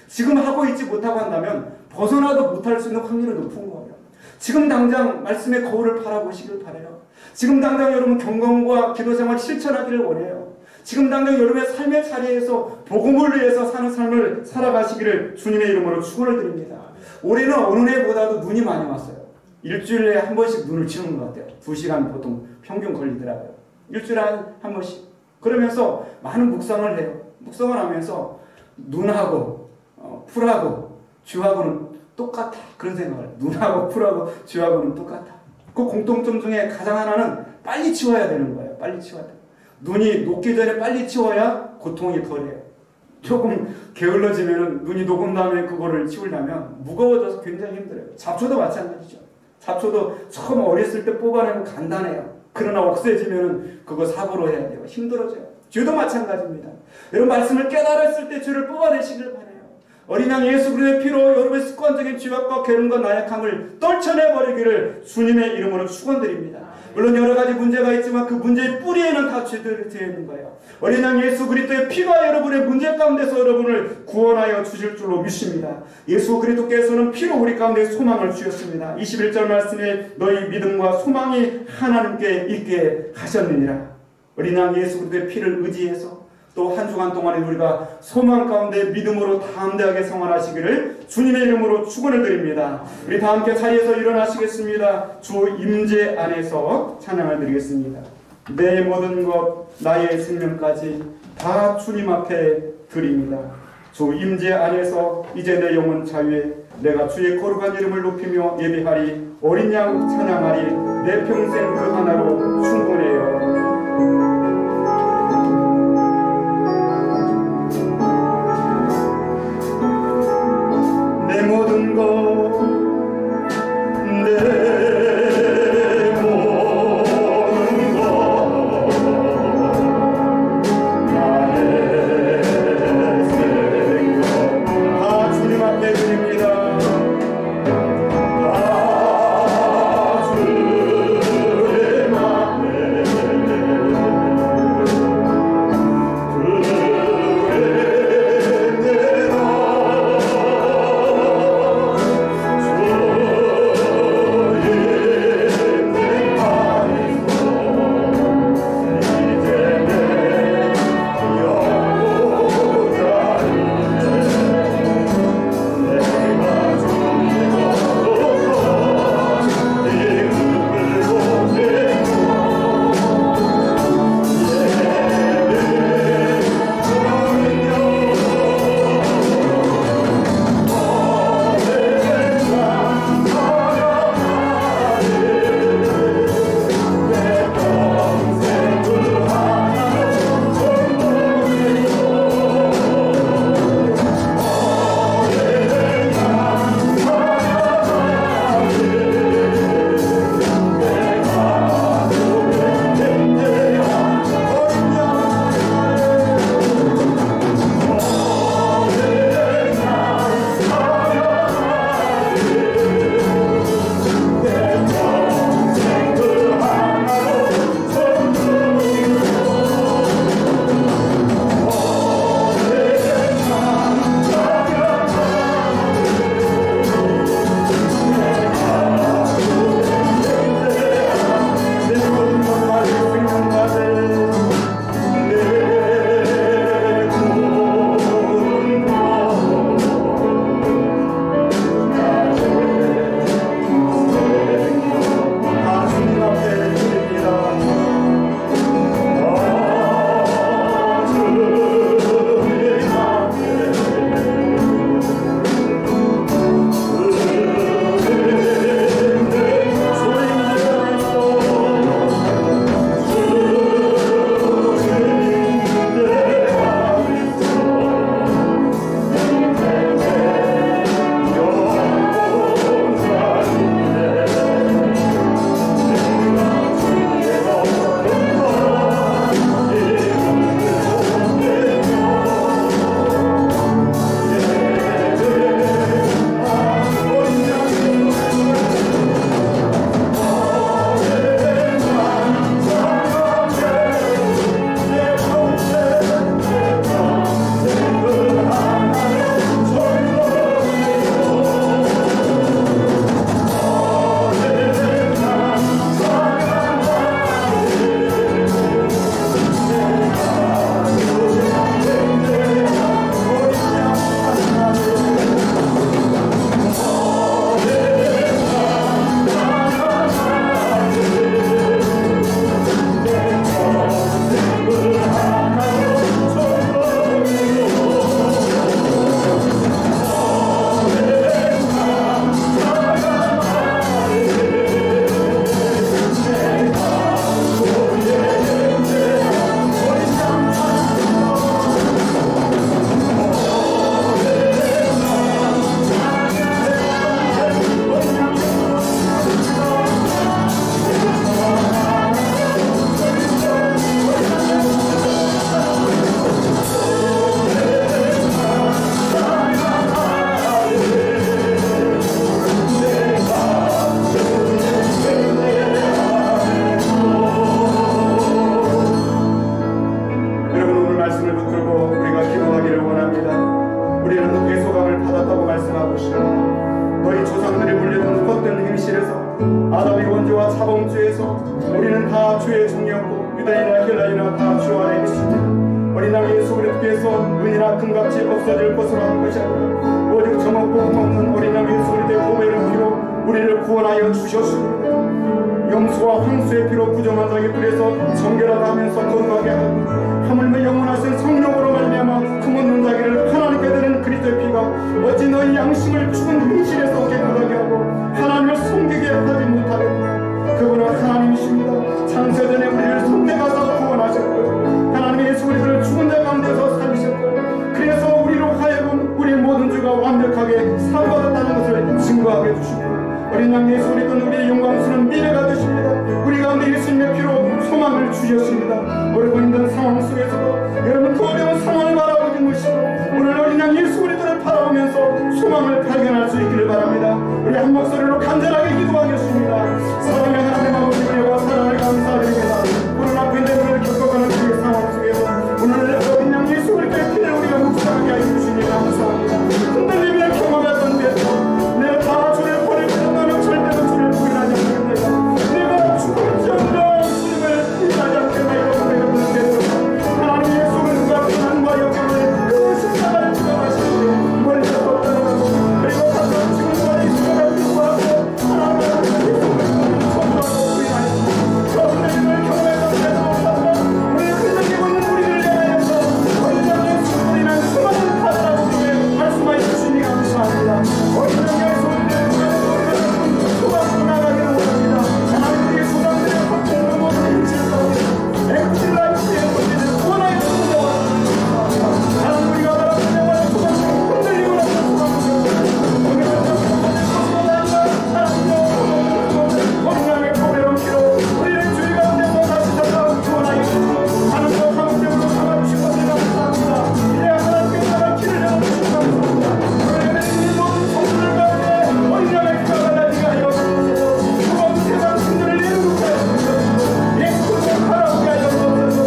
지금 하고 있지 못하고 한다면 벗어나도 못할 수 있는 확률이 높은 거예요. 지금 당장 말씀의 거울을 바라보시길 바라요. 지금 당장 여러분 경건과 기도생활 실천하기를 원해요. 지금 당장 여러분의 삶의 자리에서 복음을 위해서 사는 삶을 살아가시기를 주님의 이름으로 축원을 드립니다. 올해는 어느 해보다도 눈이 많이 왔어요. 일주일에 한 번씩 눈을 치우는 것 같아요. 2시간 보통 평균 걸리더라고요. 일주일에 한 번씩. 그러면서 많은 묵상을 해요. 묵상을 하면서 눈하고 풀하고 쥐하고는 똑같아. 그런 생각을 해요. 눈하고 풀하고 쥐하고는 똑같아. 그 공통점 중에 가장 하나는 빨리 치워야 되는 거예요. 빨리 치워야 돼요. 눈이 녹기 전에 빨리 치워야 고통이 덜해요. 조금 게을러지면 눈이 녹은 다음에 그거를 치우려면 무거워져서 굉장히 힘들어요. 잡초도 마찬가지죠. 잡초도 처음 어렸을 때 뽑아내면 간단해요. 그러나 억세지면 그거 사고로 해야 돼요. 힘들어져요. 죄도 마찬가지입니다. 여러분 말씀을 깨달았을 때 죄를 뽑아내시길 바라요. 어린 양 예수 그리스도의 피로 여러분의 습관적인 죄악과 게으름과 나약함을 떨쳐내버리기를 주님의 이름으로 축원드립니다. 물론 여러 가지 문제가 있지만 그 문제의 뿌리에는 다 죄들이 되어 있는 거예요. 어린 양 예수 그리스도의 피가 여러분의 문제 가운데서 여러분을 구원하여 주실 줄로 믿습니다. 예수 그리스도께서는 피로 우리 가운데 소망을 주셨습니다. 21절 말씀에 너희 믿음과 소망이 하나님께 있게 하셨느니라. 어린 양 예수 그리스도의 피를 의지해서 또 한 주간 동안에 우리가 소망 가운데 믿음으로 담대하게 생활하시기를 주님의 이름으로 축원을 드립니다. 우리 다 함께 자리에서 일어나시겠습니다. 주 임재 안에서 찬양을 드리겠습니다. 내 모든 것 나의 생명까지 다 주님 앞에 드립니다. 주 임재 안에서 이제 내 영혼 자유에 내가 주의 거룩한 이름을 높이며 예배하리. 어린 양 찬양하리. 내 평생 그 하나로 충분해요. 내 모든 것 내 모든 것 나의 생명 다 주님 앞에 드립니다. 다 주님 앞에 말씀을 붙들고 우리가 기도하기를 원합니다. 우리는 대소감을 받았다고 말씀하고 있습니다. 너희 조상들이 물려준 헛된 행실에서 아담의 원죄와 자범죄에서 우리는 다 죄의 종이었고 유다인이나 헬라인이나 다 주 안에 있습니다. 어린 양 예수 그리스도께서 은이나 금같이 없어질 것으로 한 것이 아니라 오직 저먹고 흠없는 어린 양 예수 그리스도의 보배를 피로 우리를 구원하여 주셨습니다. 염소와 황소의 피로 부정한 자기 뿔에서 정결하다 하면서 거룩하게 하고 하물며 영원하신 성령으로 말미암아 흠없는 자기를 하나님께 드린 그리스도의 피가 어찌 너희 양심을 죽은 행실에서 깨끗하게 하고 하나님을 섬기게 하지 못하겠느냐. 그분은 하나님이십니다. 창세전에 우리를 선택하사 구원하셨고요. 하나님의 예수 그리스도를 죽은 자 가운데서 살리셨고요. 그래서 우리로 하여금 우리 모든 죄가 완벽하게 사함받았다는 것을 증거하게 해주십니다. 어린 양 예수 그리스도는 우리의 영광스러운 미래가 되십니다. 우리 가운데 예수님의 피로 소망을 주셨습니다. 어렵고 힘든 상황 속에서도 여러분 그 어려운 상황을 바라보지 마시고 오늘 어린 양 예수 그리스도를 바라보면서 소망을 발견할 수 있기를 바랍니다. 우리 한 목소리로 간절하게 기도하겠습니다. 사랑의 하나님 아버지 은혜와 사랑을 감사드립니다. 코로나 팬데믹을 겪어가는 그 상황 속에서 오늘 어린 양 예수 그리스도의 피를 우리가 묵상하게 하여 주시니 감사합니다. 흔들림을 경험했던 데서 내가 다 주를 버릴 때 너는 절대로 주를 부인하지 않겠다. 내가 죽을지언정 주님을 부인하지 않겠다. 이런 고백을 듣는 데서 하나님 예수 그리스도가 고난과 역경을 그 십자가를 지나가시는데 멀리 없다고 그리고 가서 지금까지 십자가를 기도하고 하나님을 성도하고 부인하시고 저 흔들림을 경험했던 데서 우리 흔들리고 있는 우리를 향하여서 어린 양 예수 그리스도는 수많은 파다라고 우리에게 말씀하여 주시니 감사합니다. 어린 양 예수 소망으로 나가기를 원합니다. 하나님 우리의 소망들의 고통과 모든 힘을 가운데 엑셀 라이프의 문제를 구원하여 주시는 것 같습니다. 하나님 우리가 바라보는 영화의 소망을 흔들리고 나서 어린 양의 보배로 피로 우리의 주의 가운데서 다시 찾아온 구원하여 주시고 하나님과 화목제물로 삼아주신 것을 감사합니다. 이제 하나님께 나갈 길을 열어주시고 감사합니다. 우리가 내린 모든 성도들 가운데 어린 양의 피가 갈라지게 하여 주옵소서. 무거운 세상 짐들을 내려놓게 하여 주옵소서. 예수님을 바라보게 하여 주옵소서.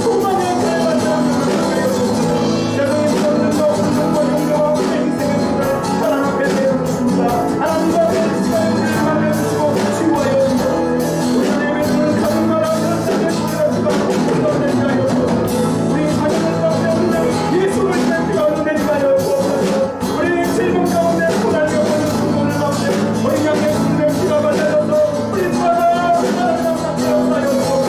소망의 교회가 되어주게 하여 주옵소서. 세상의 무엇들과 없는 것 용서와 우리의 인생의 문을 하나님 앞에 내어놓습니다. 하나님과 우리의 시간을 우리를 만들어주시고 치유하여 주옵소서. 우리의 예배드리는 가정과 남편들의 소리가 주가 공동되게 하여 주옵소서. 우리 가정을 가운데 없는 예수를 피가 얻어내게 하여 주옵소서. 우리의 질병 가운데 고난이 없는 충고를 가운데 어린 양 예수님의 피가 발라져서 우리 받아 하나님 앞에 하여 주옵소서.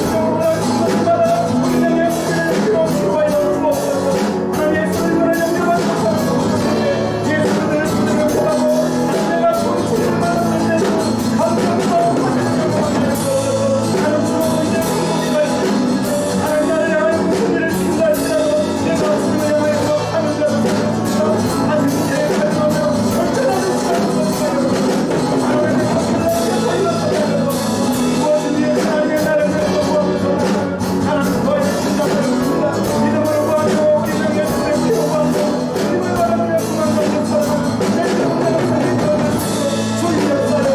성경으로 충고받아 어린 양 예수님의 피로 치유하여 주옵소서. 하나님 예수님을 영접한 예수님을 생각하고 내가 정신을 받았을 때 감정과 하나님 주로 이제 성공이가 있습니다. 하나님 나를 향하여 무슨 일을 시킨다 할지라도 내가 주님을 향하여서 하는 자를 주시옵소서. 하나님 계획하며 절대하는 시간을 주옵소서. 하나님의 감사를 하여서 무엇은 위에 하나님의 나를 위해서 구하면서 하나님 너의 신장을 줍니다. 믿음으로 구하며 우리 중 예수님의 피로 구하며 주님을 바라보며 소망과 역사로 내 영혼을 살리며 주님 역사를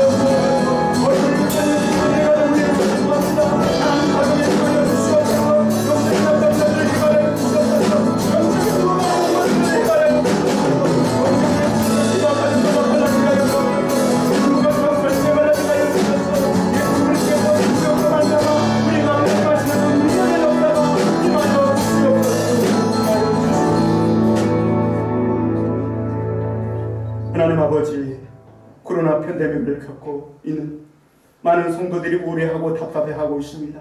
얼굴을 붙여는 내가 우리에서 기도합니다. 하나님 가정에 구하여 주시옵소서. 영적인 남자들을 해발해 주시옵소서. 영적인 누구나 원수를 해발해 주시옵소서. 원수를 가정과 발라지게 하여 주옵소서. 누가 정말을 해발하게 하여 주옵소서. 예수 그리스도께서 육적으로 만나가 우리 가운데 가시는 미련의 역사가 임하여 주시옵소서. 하나님 아버지, 코로나 팬데믹을 겪고 있는 많은 성도들이 우려하고 답답해하고 있습니다.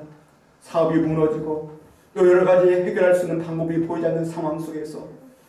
사업이 무너지고 또 여러 가지 해결할 수 있는 방법이 보이지 않는 상황 속에서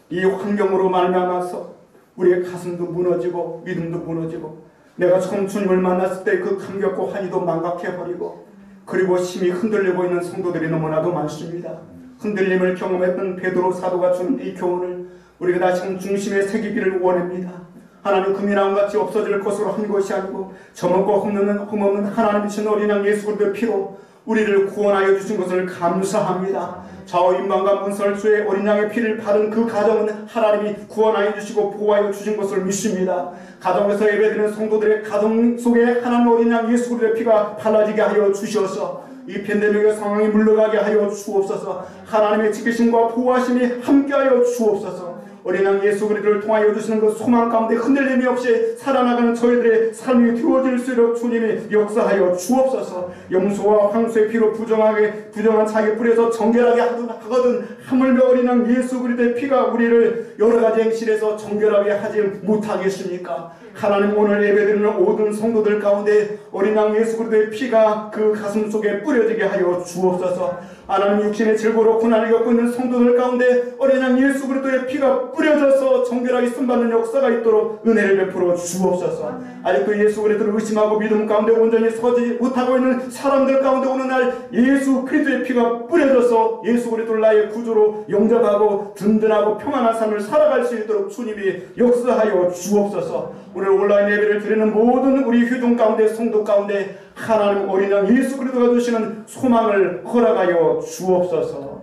이 환경으로 말미암아서 우리의 가슴도 무너지고 믿음도 무너지고 내가 처음 주님을 만났을 때 그 감격과 환희도 망각해버리고 그리고 심히 흔들리고 있는 성도들이 너무나도 많습니다. 흔들림을 경험했던 베드로 사도가 주는 이 교훈을 우리가 다시금 중심에 새기기를 원합니다. 하나님 금이나무같이 없어질 것으로 한 것이 아니고 저먹고 흠없는 하나님이신 어린 양 예수 그리스도의 피로 우리를 구원하여 주신 것을 감사합니다. 좌우임방과 문설주의 어린 양의 피를 받은 그 가정은 하나님이 구원하여 주시고 보호하여 주신 것을 믿습니다. 가정에서 예배드리는 성도들의 가정 속에 하나님 어린 양 예수 그리스도의 피가 발라지게 하여 주셔서 이 팬데믹의 상황이 물러가게 하여 주옵소서. 하나님의 지키심과 보호하심이 함께하여 주옵소서. 어린 양 예수 그리스도를 통하여 주시는 그 소망 가운데 흔들림이 없이 살아나가는 저희들의 삶이 되어질 수 있도록 주님이 역사하여 주옵소서. 염소와 황소의 피로 부정한 자기 뿌리에서 정결하게 하거든 하물며 어린 양 예수 그리스도의 피가 우리를 여러 가지 행실에서 정결하게 하지 못하겠습니까? 하나님, 오늘 예배드리는 모든 성도들 가운데 어린 양 예수 그리스도의 피가 그 가슴 속에 뿌려지게 하여 주옵소서. 하나님, 육신의 질고로 고난을 겪고 있는 성도들 가운데 어린 양 예수 그리스도의 피가 뿌려져서 정결하게 쓰임받는 역사가 있도록 은혜를 베풀어 주옵소서. 아직도 예수 그리스도를 의심하고 믿음 가운데 온전히 서지 못하고 있는 사람들 가운데 오늘날 예수 그리스도의 피가 뿌려져서 예수 그리스도를 나의 구주로 영접하고 든든하고 평안한 삶을 살아갈 수 있도록 주님이 역사하여 주옵소서. 오늘 온라인 예배를 드리는 모든 우리 회중 가운데 성도 가운데 하나님 어린 양 예수 그리스도가 주시는 소망을 허락하여 주옵소서.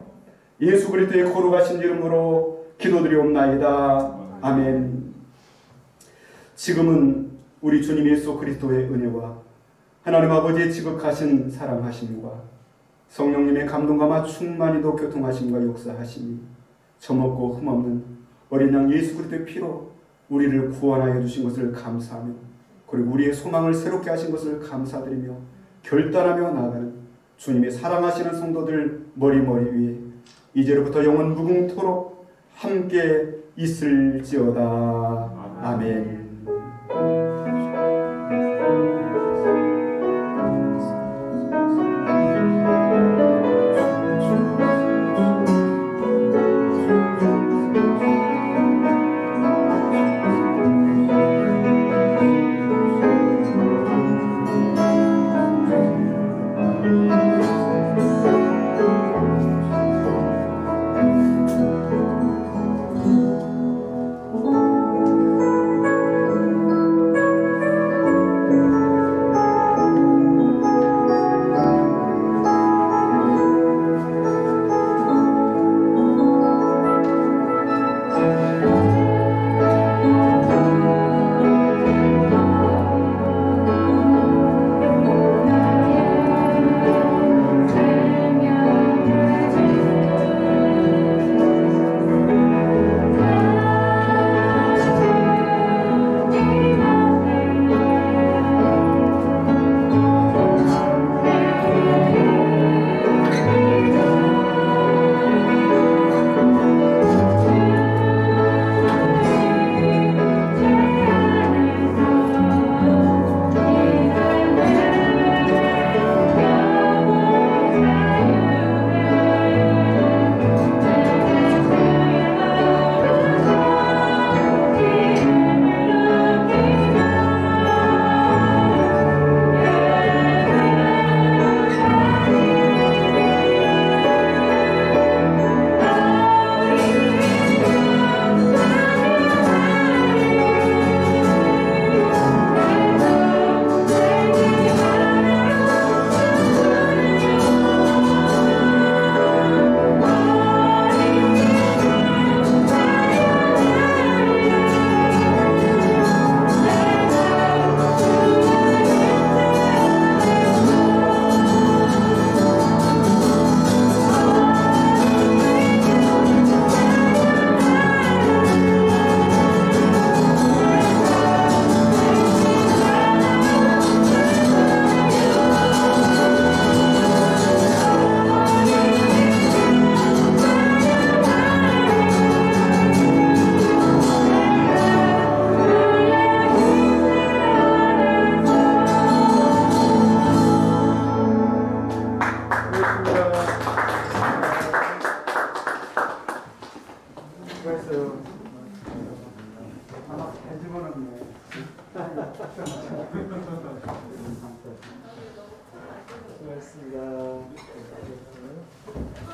예수 그리스도의 거룩하신 이름으로 기도드리옵나이다. 아멘. 지금은 우리 주님 예수 그리스도의 은혜와 하나님 아버지의 지극하신 사랑하심과 성령님의 감동과 충만히도 교통하심과 역사하심이 저먹고 흠없는 어린 양 예수 그리스도의 피로 우리를 구원하여 주신 것을 감사하며, 그리고 우리의 소망을 새롭게 하신 것을 감사드리며 결단하며 나아가는 주님의 사랑하시는 성도들 머리머리 위에 이제로부터 영원 무궁토록 함께 있을지어다. 아멘.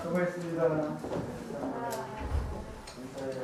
수고했습니다. 감사해요.